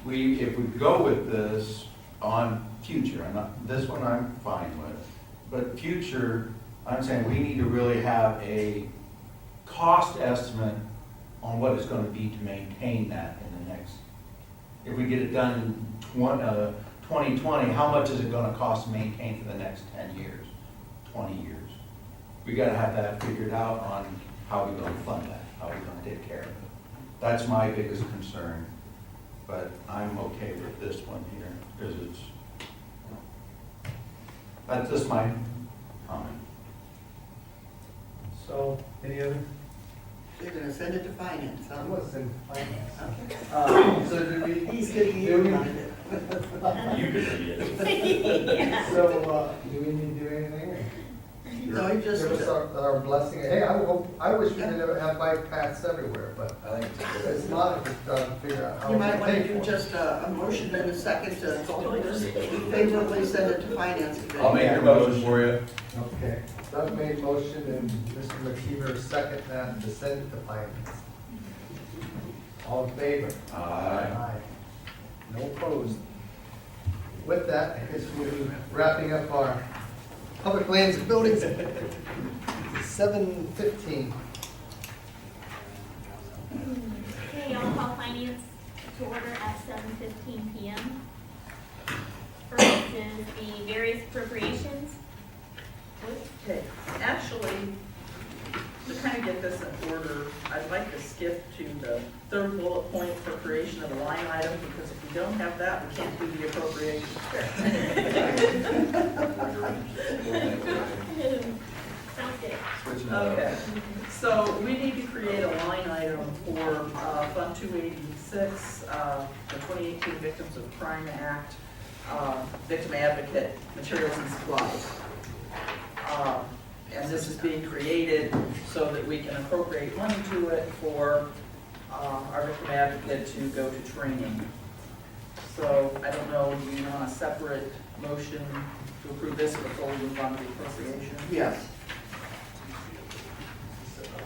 we go with this on future, this one I'm fine with, but future, I'm saying we need to really have a cost estimate on what it's gonna be to maintain that in the next, if we get it done in 2020, how much is it gonna cost to maintain for the next 10 years, 20 years? We gotta have that figured out on how we're gonna fund that, how we're gonna take care of it. That's my biggest concern, but I'm okay with this one here, because that's just my comment. So, any other? You're gonna send it to finance, huh? I was in finance. Okay. So do we? He's getting you on it. You could be it. So, do we need to do anything? No, he just, Give us our blessing. Hey, I wish we could have bike paths everywhere, but I think it's a good it's not, just trying to figure out how you we might want to pay do for it. just a motion and a second to favorably send it to finance committee. I'll make your motion for you. Okay, Doug made motion and Mr. McKeever second that to send it to finance. All in favor? Aye. No opposed. With that, I guess we'll be wrapping up our public lands and buildings. 7:15. Okay, I'll call finance to order at 7:15 PM. First is the various appropriations. Okay, actually, to kind of get this in order, I'd like to skip to the third bullet point for creation of a line item, because if we don't have that, we can't do the appropriation. Sounds good. Switching it up. Okay, so we need to create a line item for Fund 286, the 2018 Victims of Crime Act, Victim Advocate, Materials and Supplies. And this is being created so that we can appropriate money to it for our victim advocate to go to training. So I don't know, do you want a separate motion to approve this before we move on to the appropriation? Yes.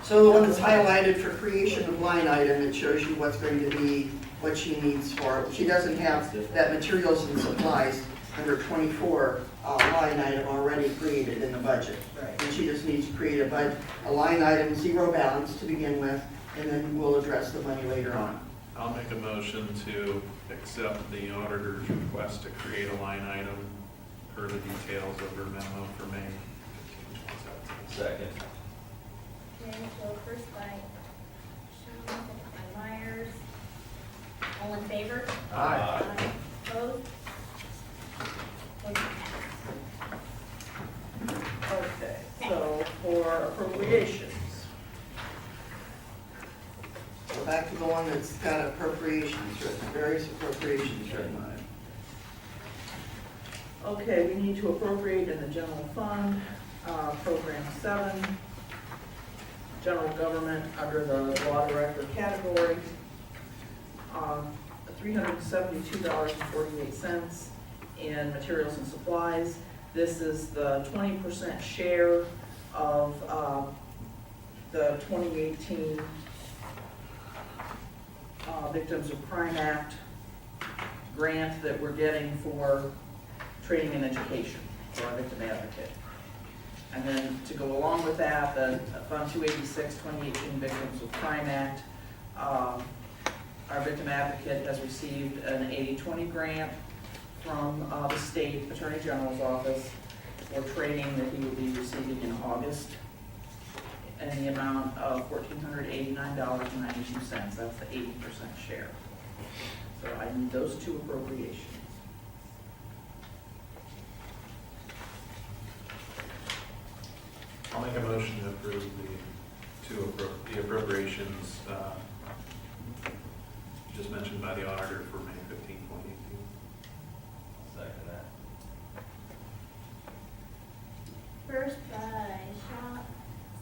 So the one that's highlighted for creation of line item, it shows you what's going to be, what she needs for it. She doesn't have that materials and supplies under 24 line item already created in the budget. Right. And she just needs to create a line item, zero balance to begin with, and then we'll address the money later on. I'll make a motion to accept the auditor's request to create a line item per the details of her memo for May 15, 2017. Second. Okay, so first by Sean, second by Myers. All in favor? Aye. Opposed? Motion passed. Okay, so for appropriations. Go back to the one that's got appropriations written, various appropriations written on it. Okay, we need to appropriate in the general fund, program 7, general government under the law director category, $372.48 in materials and supplies. This is the 20% share of the 2018 Victims of Crime Act grant that we're getting for training and education for our victim advocate. And then to go along with that, the Fund 286, 2018 Victims of Crime Act, our victim advocate has received an 80-20 grant from the state attorney general's office for training that he will be receiving in August in the amount of $1,489.92. That's the 80% share. So I need those two appropriations. I'll make a motion to approve the appropriations just mentioned by the auditor for May 15, 2018. Second that. First by Shaw,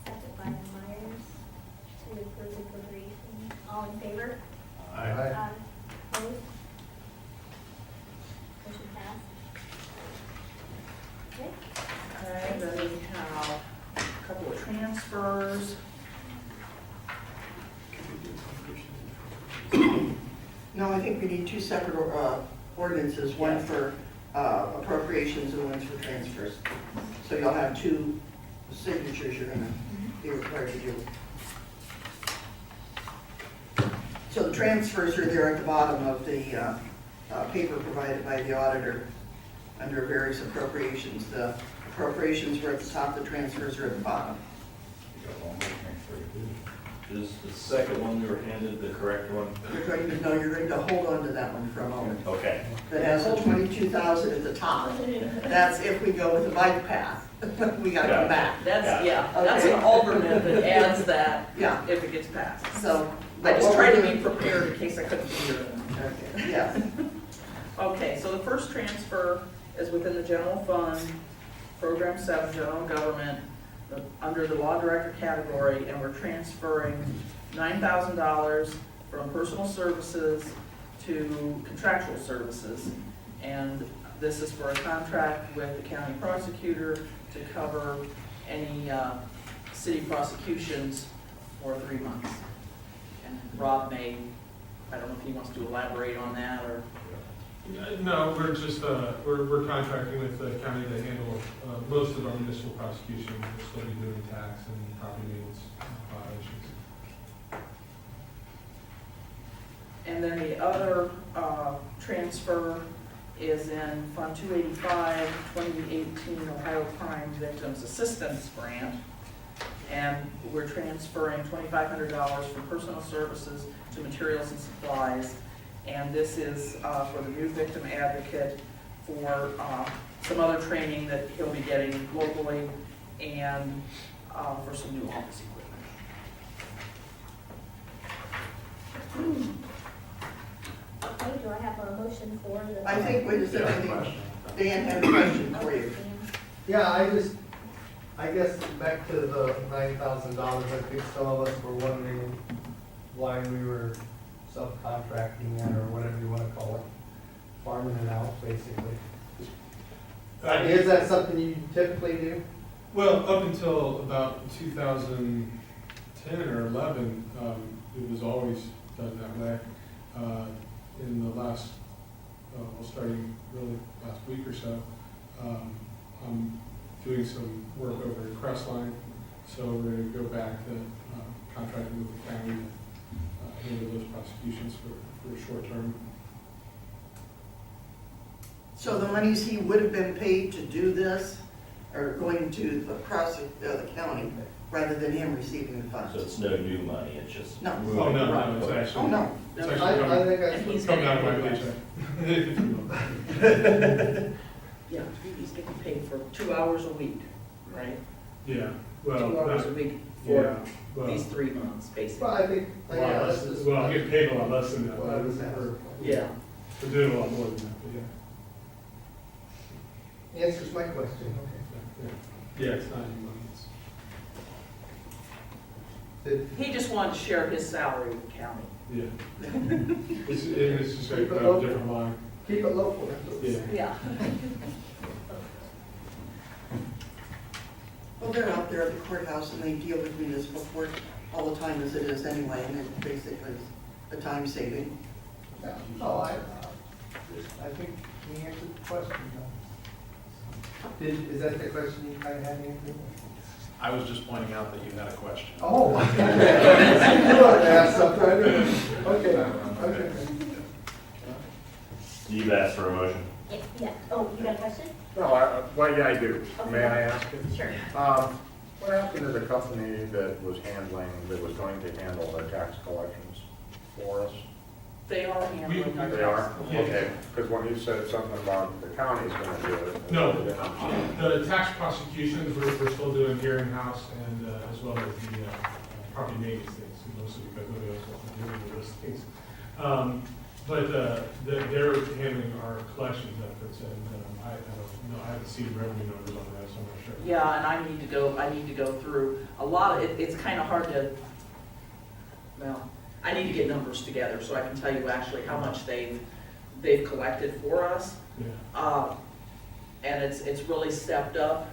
second by Myers to approve the appropriation. All in favor? Aye. Opposed? Motion passed. Okay. And then we have a couple of transfers. No, I think we need two separate ordinances, one for appropriations and one for transfers. So you'll have two signatures you're gonna be required to do. So the transfers are there at the bottom of the paper provided by the auditor under various appropriations. The appropriations were at the top, the transfers are at the bottom. Is the second one we were handed the correct one? You're going to hold on to that one for a moment. Okay. That has the 22,000 at the top. That's if we go with the bike path. we gotta come back. That's, yeah, that's an alternate that adds that Yeah. if it gets passed. So. I just what tried to we're be prepared in case I couldn't be here. doing- Yeah, Okay, so the first transfer is within the general fund, Program 7, General Government, under the Law Director category, and we're transferring $9,000 from personal services to contractual services. And this is for a contract with the county prosecutor to cover any city prosecutions for 3 months. And Rob may, I don't know if he wants to elaborate on that, or... No, we're just, we're contracting with the county to handle most of our municipal prosecution. We'll still be doing tax and property maintenance violations. And then the other transfer is in Fund 285, 2018 Ohio Crime Victims Assistance Grant. And we're transferring $2,500 from personal services to materials and supplies. And this is for the new victim advocate, for some other training that he'll be getting locally, and for some new office equipment. Okay, do I have a motion for the? I think, wait a second, I think Dan had a question for you. Yeah, I guess back to the $9,000, I think some of us were wondering why we were subcontracting that, or whatever you wanna call it, farming it out, basically. Is that something you typically do? Well, up until about 2010 or 11, it was always done that way. In the last, well, starting really last week or so, I'm doing some work over in Crestline, so we're going to go back to contracting with the county to handle those prosecutions for a short term. So the monies he would have been paid to do this are going to the county rather than him receiving the funds? So it's no new money, it's just. No. Oh, no, it's actually. Oh, no. It's I actually think And he's coming out of my getting paycheck. If you will. Yeah, he's getting paid for 2 hours a week, right? Yeah, well. 2 hours a week for Yeah, well. these 3 months, basically. Well, I think, A lot less, well, I'm getting paid a lot less than that, Well, I was Yeah. for doing a lot more than that, but yeah. answers my question. Yeah, it's not new money, He just wanted to share his salary with the county. yeah. It's just a Keep it local. different line, Keep it local. That's what we're yeah. saying. Yeah. Well, they're out there at the courthouse and they deal with municipal court all the time as it is anyway, and it basically is a time saving. Yeah. No, I think we answered the question. Is that the question you kind of had, Anthony? I was just pointing out that you had a question. Oh, okay. You wanted to ask something, I didn't. Okay. You've asked for a motion. Yeah, oh, you got a question? No, well, yeah, I do. Okay. May I ask it? Sure. What happened to the company that was going to handle the tax collections for us? They are handling our They are? tax. Okay, because when you said something about the county's gonna do it. No. I didn't- The tax prosecutions, we're still doing here in-house, and as well as the property maintenance things, mostly because nobody else wants to do any of those things. But they're handling our collections efforts, and I don't know, I haven't seen revenue numbers on that, so I'm not sure. Yeah, and I need to go through a lot of it. It's kind of hard to, well, I need to get numbers together so I can tell you actually how much they've collected for us. Yeah. And it's really stepped up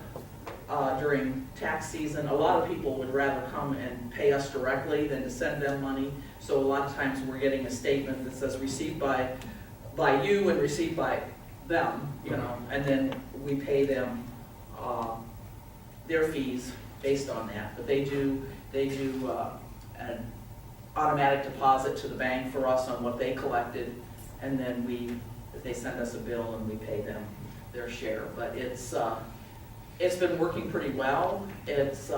during tax season. A lot of people would rather come and pay us directly than to send them money. So a lot of times we're getting a statement that says received by you and received by them, you know, and then we pay them their fees based on that. But they do an automatic deposit to the bank for us on what they collected, and then they send us a bill and we pay them their share. But it's been working pretty well. It's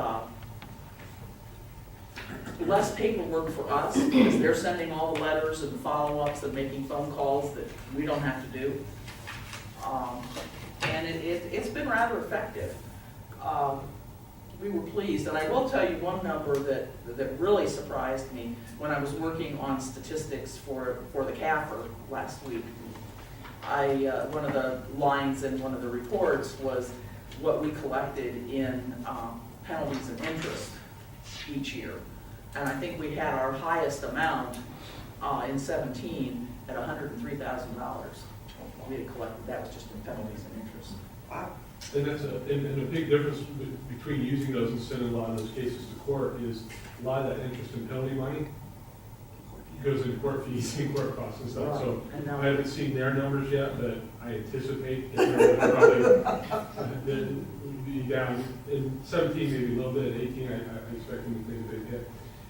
less paperwork for us because they're sending all the letters and follow-ups and making phone calls that we don't have to do. And it's been rather effective. we were pleased. And I will tell you one number that really surprised me when I was working on statistics for the CAFR last week. One of the lines in one of the reports was what we collected in penalties and interest each year. And I think we had our highest amount in 17 at $103,000. We had collected, that was just in penalties and interest. Wow. And that's and a big difference between using those and sending a lot of those cases to court is a lot of that interest and penalty money goes into court fees and court costs and stuff. So I haven't seen their numbers yet, but I anticipate that they're probably be down in 17, maybe a little bit. 18, I expect them to take a big hit.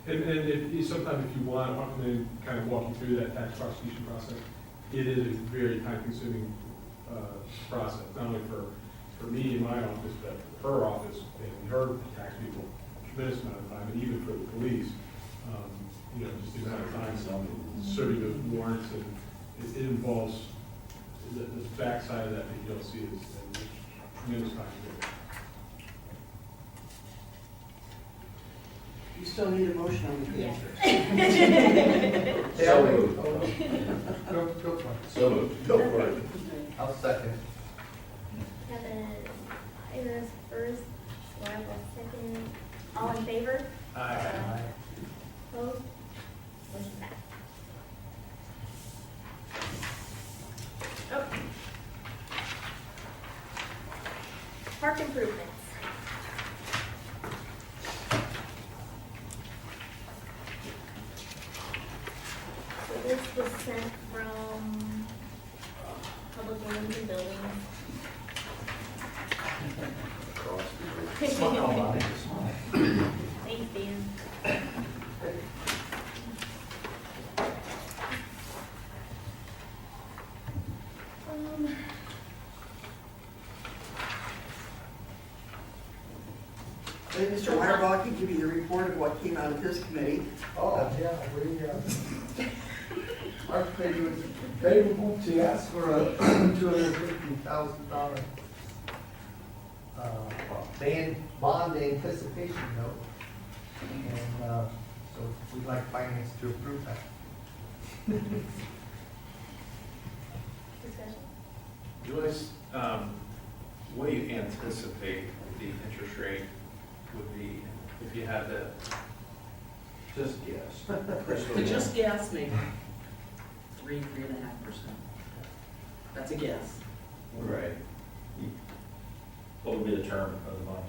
And sometimes if you want, I'll come in and kind of walk you through that tax prosecution process. It is a very time-consuming process, not only for me in my office, but for her office and her tax people, tremendous amount of time, and even for the police. Just the amount of time serving those warrants, and it involves the backside of that you don't see is tremendous time. You still need a motion on the Yes. transfers. Yeah, Go for it. So moved. Go for it. I'll second. Kevin Myers first, Wireball second. All in favor? Aye. Opposed? Motion passed. Okay. Park improvements. So this was sent from Public Lands and Buildings. Thanks, Dan. I think Mr. Wireball can give you the report of what came out of his committee. Oh, yeah, our committee was favorable to ask for a $250,000 bond anticipation note. And so we'd like finance to approve that. Discussion? Joyce, what do you anticipate the interest rate would be if you had to Just guess. To just guess, maybe 3.5%. That's a guess. Right. What would be the term of the bond?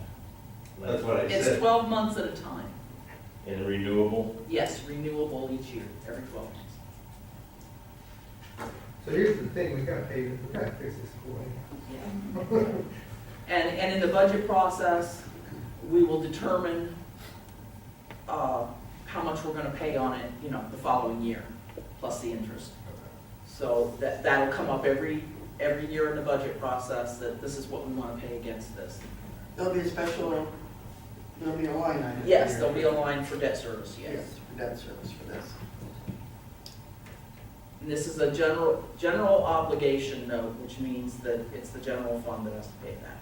That's what I It's said. 12 months at a time. And renewable? Yes, renewable each year, every 12 months. So here's the thing, we gotta fix this school anyhow. Yeah. And in the budget process, we will determine how much we're gonna pay on it, the following year, plus the interest. So that'll come up every year in the budget process, that this is what we wanna pay against this. There'll be a line item. Yes, there'll be a line for debt service, yes. Yes, for debt service for this. And this is a general obligation note, which means that it's the general fund that has to pay it back.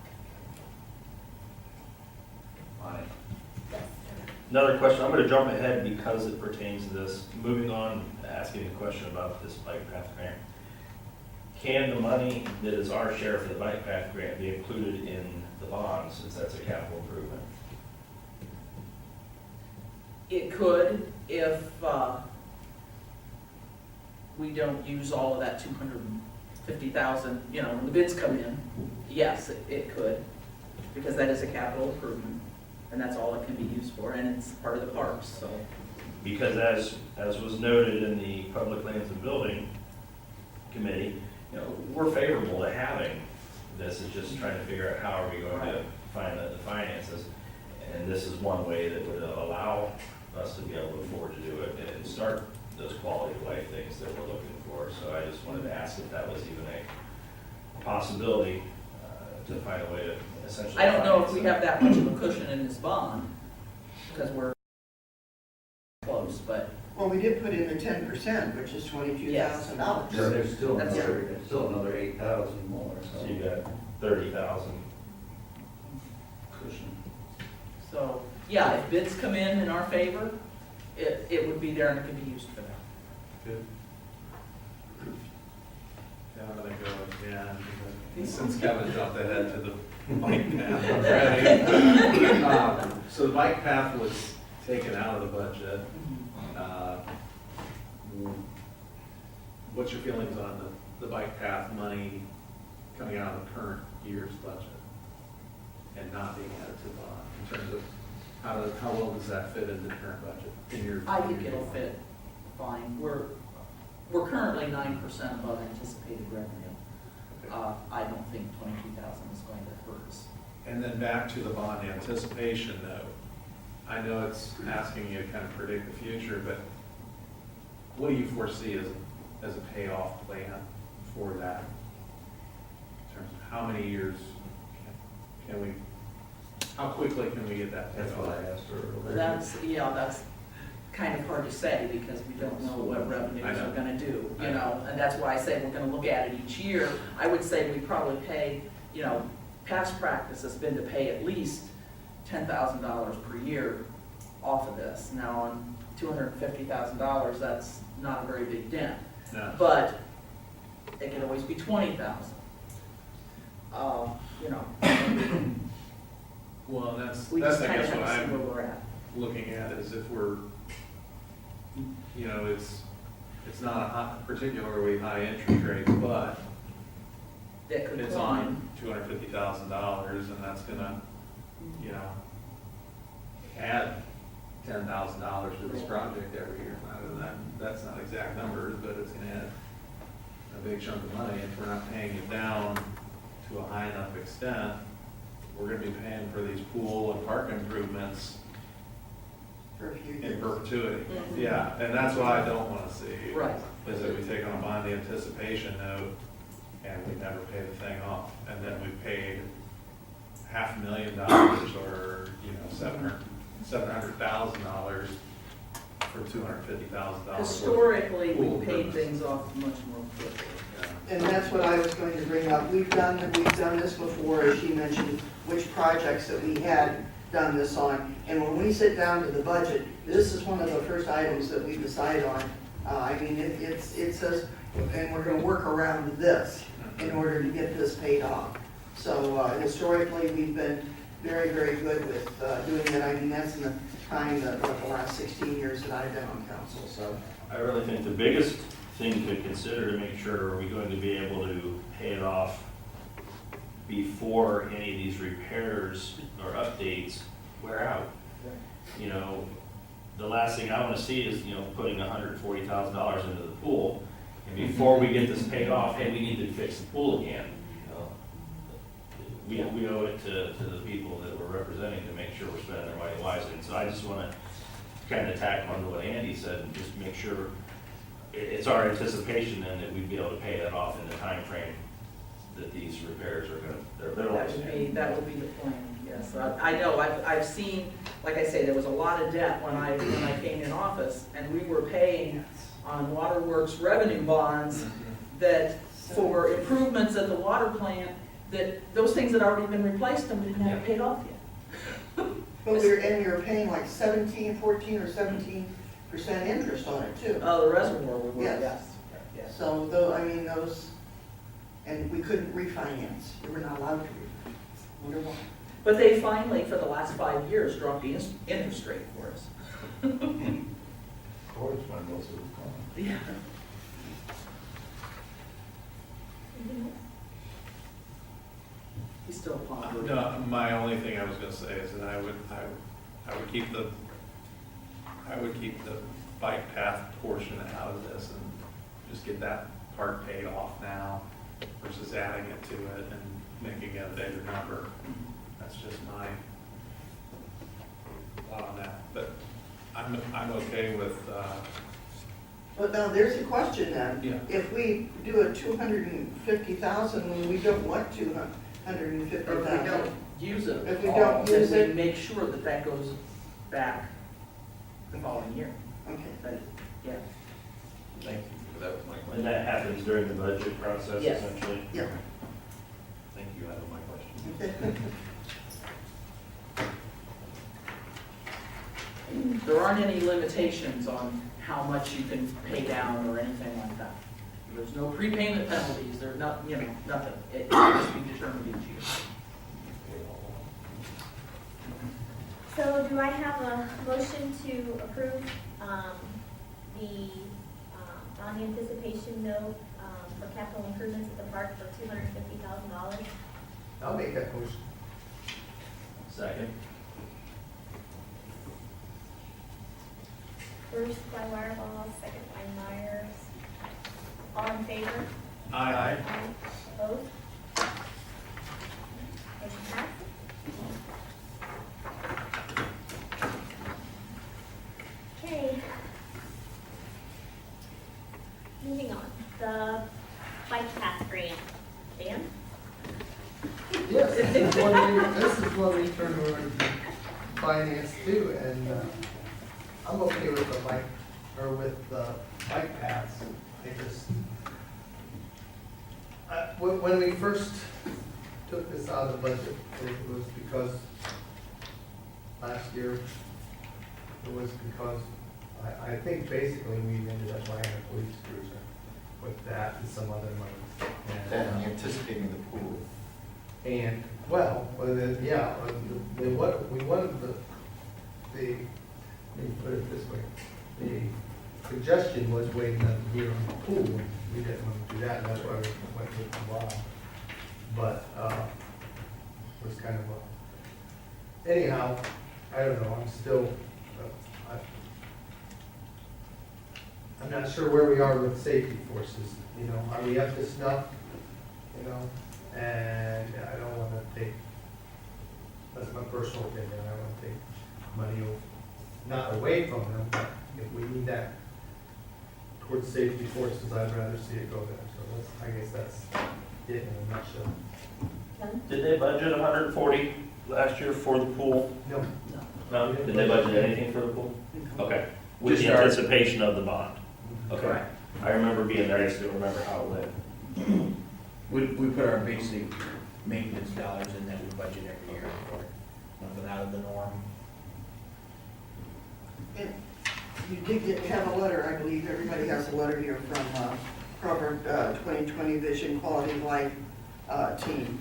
Another question, I'm gonna jump ahead because it pertains to this. Moving on, asking a question about this bike path grant. Can the money that is our share for the bike path grant be included in the bond, since that's a capital improvement? It could if we don't use all of that 250,000, when the bids come in. Yes, it could, because that is a capital improvement, and that's all it can be used for, and it's part of the parks, so. Because as was noted in the Public Lands and Building Committee, we're favorable to having this. It's just trying to figure out how are we going to find the finances. And this is one way that would allow us to be able to afford to do it and start those quality of life things that we're looking for. So I just wanted to ask if that was even a possibility to find a way to essentially. I don't know if we finance have that much of a cushion in this bond, because we're close, but. Well, we did put in the 10%, which is $22,000. So there's still That's another 8,000 more, So you got 30,000. cushion. So, yeah, if bids come in our favor, it would be there and it could be used for that. Good. Yeah, I'm gonna go again, since Kevin jumped ahead to the bike path already. So the bike path was taken out of the budget. What's your feelings on the bike path money coming out of the current year's budget and not being added to the bond, in terms of how well does that fit into the current budget in your? I think it'll fit fine. We're currently 9% above anticipated revenue. I don't think 22,000 is going to hurt us. And then back to the bond anticipation note. I know it's asking you to kind of predict the future, but what do you foresee as a payoff plan for that? In terms of how many years can we, how quickly can we get that paid off? That's what I asked earlier. That's kind of hard to say because we don't know what revenues are gonna do, you know, and that's why I say we're gonna look at it each year. I would say we probably pay, you know, past practice has been to pay at least $10,000 per year off of this. Now on $250,000, that's not a very big dent. No. But it can always be 20,000. You know, Well, that's we I just kind of guess have what to see where I'm we're at. looking at is if we're, you know, it's not a particularly high interest rate, but That could it's climb. on $250,000 and that's gonna, you know, add $10,000 to this project every year. That's not exact numbers, but it's gonna add a big chunk of money. If we're not paying it down to a high enough extent, we're gonna be paying for these pool and park improvements For a few in years. perpetuity. Mhm. Yeah, and that's what I don't wanna see. Right. Is that we take on a bond anticipation note and we never pay the thing off. And then we paid $500,000 or, you know, $700,000 for $250,000. Historically, we paid things off much more quickly. And that's what I was going to bring up. We've done this before, as she mentioned, which projects that we had done this on. And when we sit down to the budget, this is one of the first items that we decide on. I mean, it says, and we're gonna work around this in order to get this paid off. So historically, we've been very, very good with doing that. I mean, that's in the time, the last 16 years that I've been on council, so. I really think the biggest thing to consider to make sure are we going to be able to pay it off before any of these repairs or updates wear out. You know, the last thing I want to see is, you know, putting $140,000 into the pool, and before we get this paid off, hey, we need to fix the pool again. You know, we owe it to the people that we're representing to make sure we're spending their money wisely. And so I just want to kind of tack on to what Andy said and just make sure it's our anticipation then that we'd be able to pay that off in the time frame that these repairs are gonna, That would be the plan, yes. I know, I've seen, like I say, there was a lot of debt when I came in office, and we were paying on waterworks revenue bonds that for improvements at the water plant, that those things had already been replaced and we didn't have it paid off yet. But we were paying like 14 or 17% interest on it too. Oh, the reservoir we were, Yes. yes. So though, I mean, those, and we couldn't refinance. We were not allowed to refinance. We were one. But they finally, for the last 5 years, dropped the interest rate for us. Yeah. He's still pondering. No, my only thing I was gonna say is that I would keep the bike path portion out of this and just get that part paid off now versus adding it to it and making it a bigger number. That's just my thought on that, but I'm okay with, But now there's a question then. Yeah. If we do a 250,000 when we don't want 250,000. Or if we don't use it. If we all, don't use then it- we make sure that that goes back the following year. Okay. But, yeah. Thank you, that was my and question. that happens during the budget process Yes. essentially. Yeah. Thank you, that was my question. Okay. There aren't any limitations on how much you can pay down or anything like that. There's no prepayment penalties, there's not, you know, nothing. It has to be determined each year. So do I have a motion to approve the bond anticipation note for capital improvements at the park for $250,000? I'll make that motion. Second. First by Wireball, second by Myers. All in favor? Aye. Opposed? Motion passed. Okay. Moving on, the bike path grant. Dan? Yes, this is what we turn over to finance too, and I'm okay with the bike, or with the bike paths. I just, when we first took this out of the budget, it was because last year, it was because, I think basically we ended up buying a police cruiser with that and some other money. And anticipating the pool. And, well, we wanted let me put it this way, the suggestion was waiting another year on the pool, we didn't want to do that, and that's why we went with the law. But, it was kind of anyhow, I don't know, I'm still, I'm not sure where we are with safety forces, you know, are we up to snuff, you know? And I don't want to take, that's my personal opinion, I don't want to take money, not away from them, but if we need that towards safety forces, I'd rather see it go there. So that's, I guess that's it in a nutshell. Did they budget 140 last year for the pool? No. No? Did they budget anything for the pool? Okay. With Just the our- anticipation of the bond? Okay. Correct. I remember being there, I just don't remember how it went. We put our basic maintenance dollars in that we budget every year for, nothing out of the norm. And you did have a letter, I believe, everybody has a letter here from Crawford 2020 Vision Quality of Life team.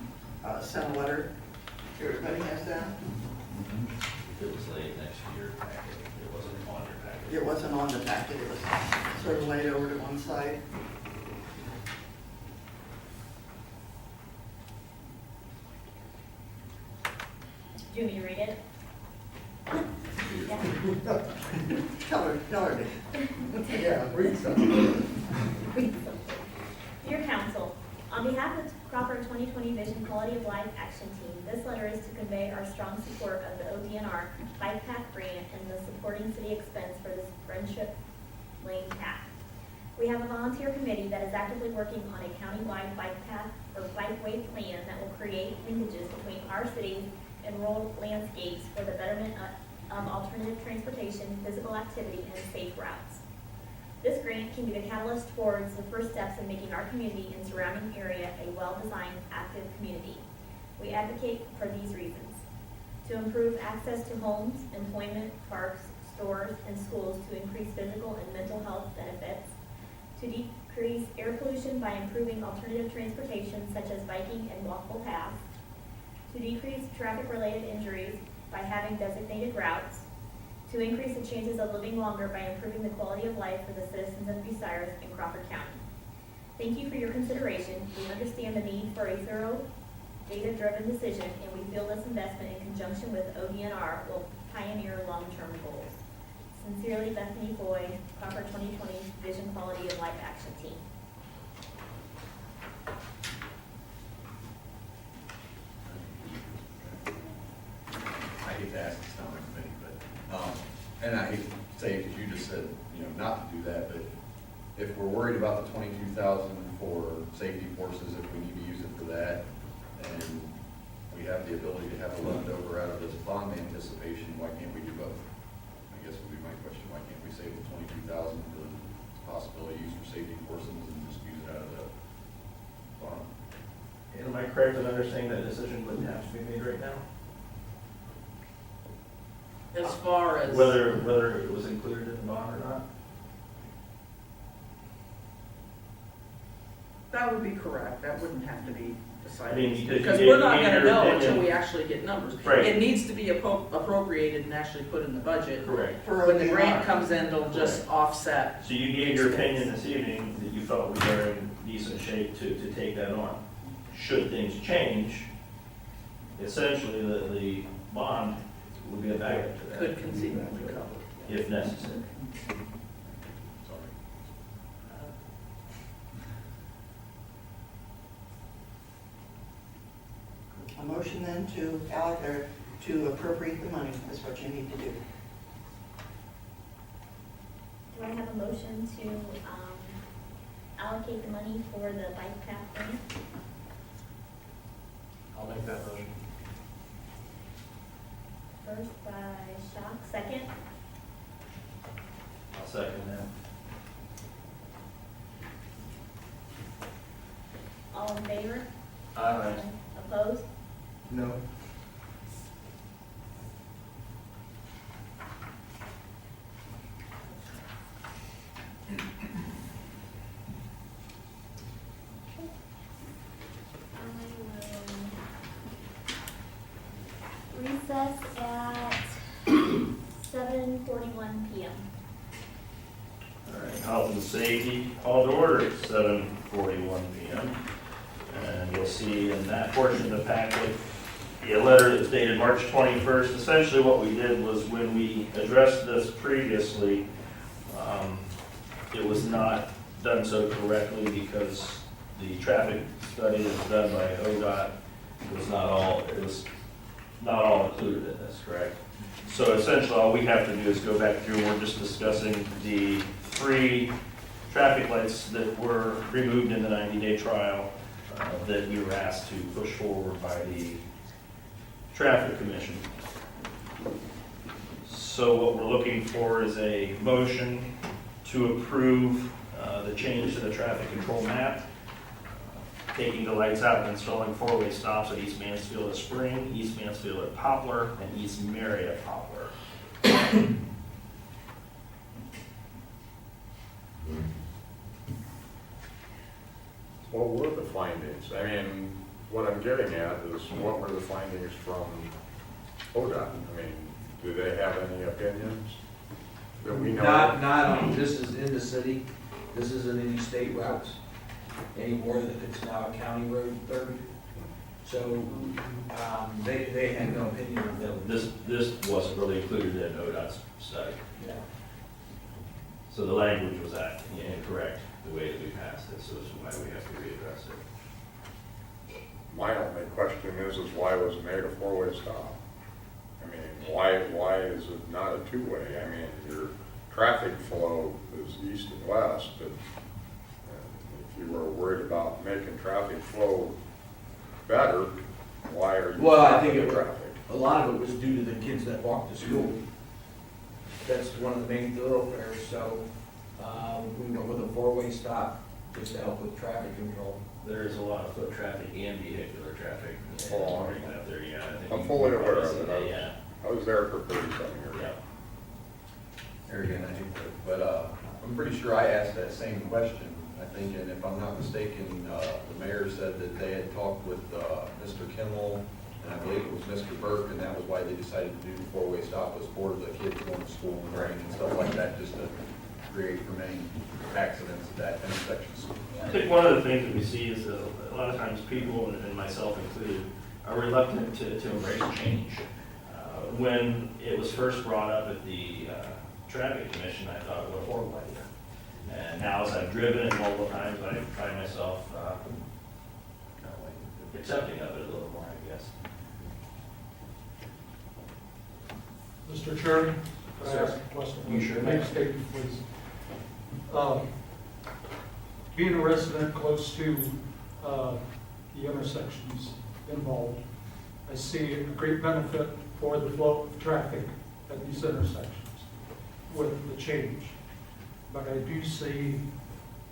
Sent a letter. Everybody has that? It was late next year packet, it wasn't on your packet. It wasn't on the packet, it was sort of laid over to one side. Do you want me to read it? Yeah. Tell her to. Yeah, read something. Read something. Dear Council, on behalf of Crawford 2020 Vision Quality of Life Action Team, this letter is to convey our strong support of the ODNR Bike Path Grant and the supporting city expense for this Friendship Lane path. We have a volunteer committee that is actively working on a countywide bike path or bikeway plan that will create linkages between our cities and rural landscapes for the betterment of alternative transportation, physical activity, and safe routes. This grant can be the catalyst towards the first steps in making our community and surrounding area a well-designed, active community. We advocate for these reasons: to improve access to homes, employment, parks, stores, and schools to increase physical and mental health benefits, to decrease air pollution by improving alternative transportation such as biking and walkable paths, to decrease traffic-related injuries by having designated routes, to increase the chances of living longer by improving the quality of life for the citizens of Bucyrus and Crawford County. Thank you for your consideration. We understand the need for a thorough, data-driven decision, and we feel this investment in conjunction with ODNR will pioneer long-term goals. Sincerely, Bethany Boyd, Crawford 2020 Vision Quality of Life Action Team. I hate to ask this kind of thing, but, and I hate to say it because you just said, not to do that, but if we're worried about the 22,000 for safety forces, if we need to use it for that, and we have the ability to have a leftover out of this bond anticipation, why can't we do both? I guess would be my question, why can't we save the 22,000 for the possibility use for safety forces and just use it out of the bond? Am I correct in understanding that decision wouldn't have to be made right now? As far as. Whether it was included in the bond or not? That would be correct, that wouldn't have to be decided. I mean, Because you we're not gave gonna your know opinion. until we actually get numbers. Right. It needs to be appropriated and actually put in the budget. Correct. When the grant comes in, it'll just offset. So you gave your opinion this evening that you felt we were in decent shape to take that on. Should things change, essentially the bond would be a backup to that. Could conceivably cover. If necessary. A motion then to allocate, to appropriate the money is what you need to do. Do I have a motion to allocate the money for the bike path grant? I'll make that motion. First by Shock, second. I'll second that. All in favor? Aye. Opposed? No. I will recess at 7:41 p.m. All right, health and safety, called to order at 7:41 p.m. And you'll see in that portion of the packet, a letter that was dated March 21st. Essentially what we did was when we addressed this previously, it was not done so correctly because the traffic study that was done by ODOT was not all included in this, correct? So essentially, all we have to do is go back through, we're just discussing the 3 traffic lights that were removed in the 90-day trial that we were asked to push forward by the Traffic Commission. So what we're looking for is a motion to approve the change to the traffic control map, taking the lights out and installing 4-way stops at East Mansfield at Spring, East Mansfield at Poplar, and East Mary at Poplar. What were the findings? I mean, what I'm getting at is what were the findings from ODOT? I mean, do they have any opinions that we know? Not on, this is in the city, this isn't any state routes anymore, that it's now a county road 30. So, they had no opinion on them. This wasn't really included in ODOT's study. Yeah. So the language was incorrect, the way that we passed it, so this is why we have to readdress it. My only question is why was it made a 4-way stop? I mean, why is it not a 2-way? I mean, your traffic flow is east and west, and if you were worried about making traffic flow better, why are you Well, I stopping think the traffic? a lot of it was due to the kids that walk to school. That's one of the main thoroughfares, so, we went with a 4-way stop just to help with traffic control. There's a lot of foot traffic and vehicular traffic. Oh, out there, yeah. I think I'm you fully can aware probably of see it. that, Yeah. I was there for 37 years. Yeah. There again, I hate to, but I'm pretty sure I asked that same question. I think, and if I'm not mistaken, the mayor said that they had talked with Mr. Kimmel, and I believe it was Mr. Burke, and that was why they decided to do the 4-way stop, was for the kids going to school and rain and stuff like that, just to create from any accidents at that intersection. I think one of the things that we see is that a lot of times people, and myself included, are reluctant to embrace change. When it was first brought up at the Traffic Commission, I thought, what a horrible idea. And now as I've driven it multiple times, I find myself accepting of it a little more, I guess. Mr. Chairman, could I Sir. ask a question? You sure Make may. a statement, please. Being a resident close to the intersections involved, I see a great benefit for the flow of traffic at these intersections with the change. But I do see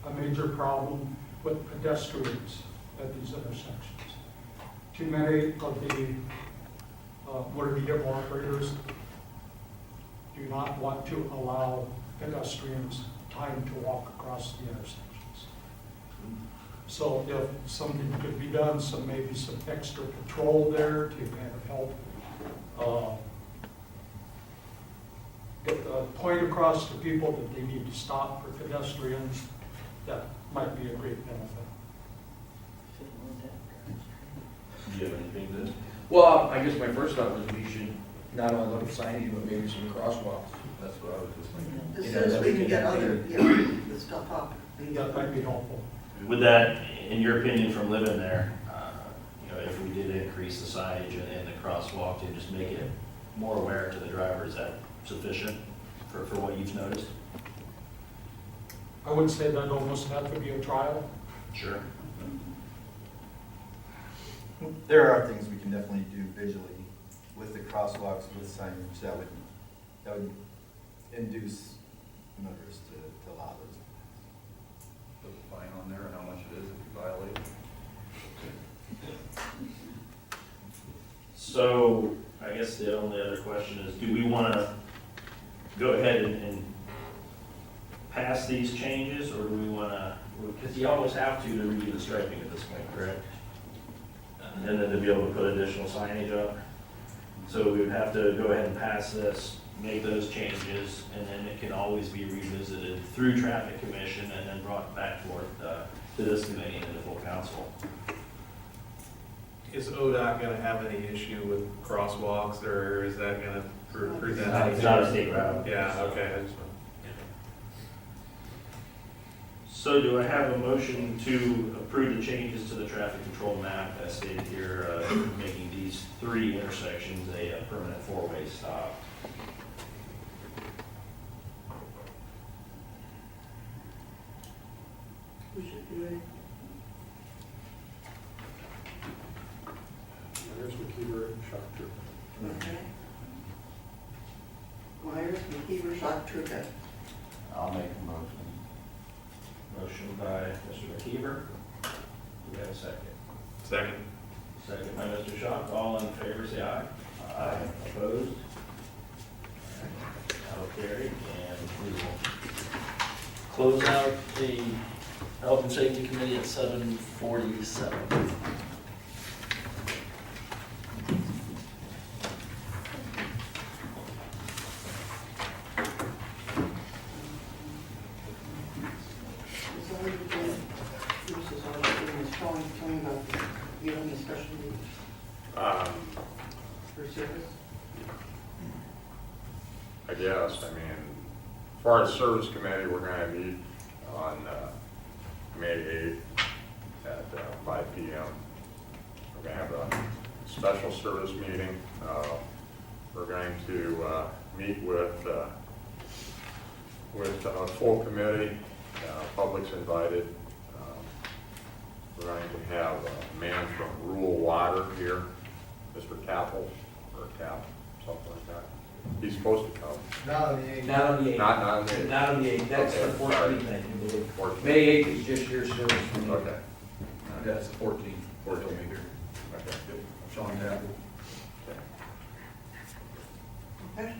a major problem with pedestrians at these intersections. Too many of the motor vehicle operators do not want to allow pedestrians time to walk across the intersections. So if something could be done, maybe some extra patrol there to kind of help get the point across to people that they need to stop for pedestrians, that might be a great benefit. Do you have anything to? Well, I guess my first thought was we should not only look at signage, but maybe some crosswalks. That's what I was just thinking. As You soon know, as that we we can get can- other, the stuff up. That might be helpful. Would that, in your opinion, from living there, if we did increase the signage and the crosswalk and just make it more aware to the driver, is that sufficient for what you've noticed? I would say that almost have to be a trial. Sure. There are things we can definitely do visually with the crosswalks, with signage, that would induce motorists to allow those. Put the fine on there and how much it is if you violate. So I guess the only other question is, do we want to go ahead and pass these changes, or do we want to, because you always have to redo the striping at this point, correct? And then to be able to put additional signage up. So we would have to go ahead and pass this, make those changes, and then it can always be revisited through traffic commission and then brought back forth to this committee and to the full council. Is ODOT gonna have any issue with crosswalks, or is that gonna present? It's not a state route. Yeah, okay. I just- So do I have a motion to approve the changes to the traffic control map as stated here, making these 3 intersections a permanent 4-way stop? We should do it. There's McKeever and Shock Trooper. Okay. Myers, McKeever, Shock Trooper. I'll make a motion. Motion by Mr. McKeever. Do we have a second? Second. Second by Mr. Schock. All in favor, say aye. Aye. Opposed? That'll carry, and we will close out the Health and Safety Committee at 7:47. I guess, I mean, as far as service committee, we're gonna meet on May 8th at 5 p.m. We're gonna have a special service meeting. We're going to meet with a full committee, public's invited. We're going to have a man from Rural Water here, Mr. Capel, or Cap, something like that. He's supposed to come. Not on the 8th. Not on the 8th. Not on the 8th. Not on the 8th, that's the Okay, 14th, sorry. I believe. 14th. May 8th is just your service meeting. Okay. Yeah, it's the 14th. 14th. Here. Okay. Sean Tapple. Okay.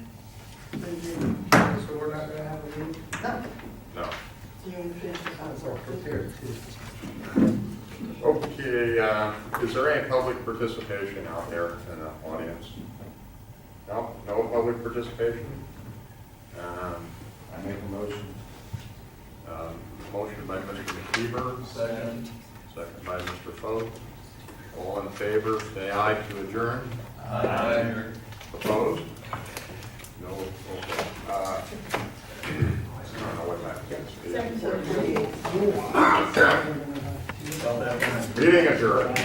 So we're not gonna have a meeting? No, No. you can finish this out. So prepared Okay, is there any public participation out there in the audience? No, no public participation? I make a motion. Motion by Mr. McKeever. Second. Second by Mr. Foat. All in favor, say aye to adjourn. Aye. Opposed? No, okay. I don't know what that is. Meeting adjourned.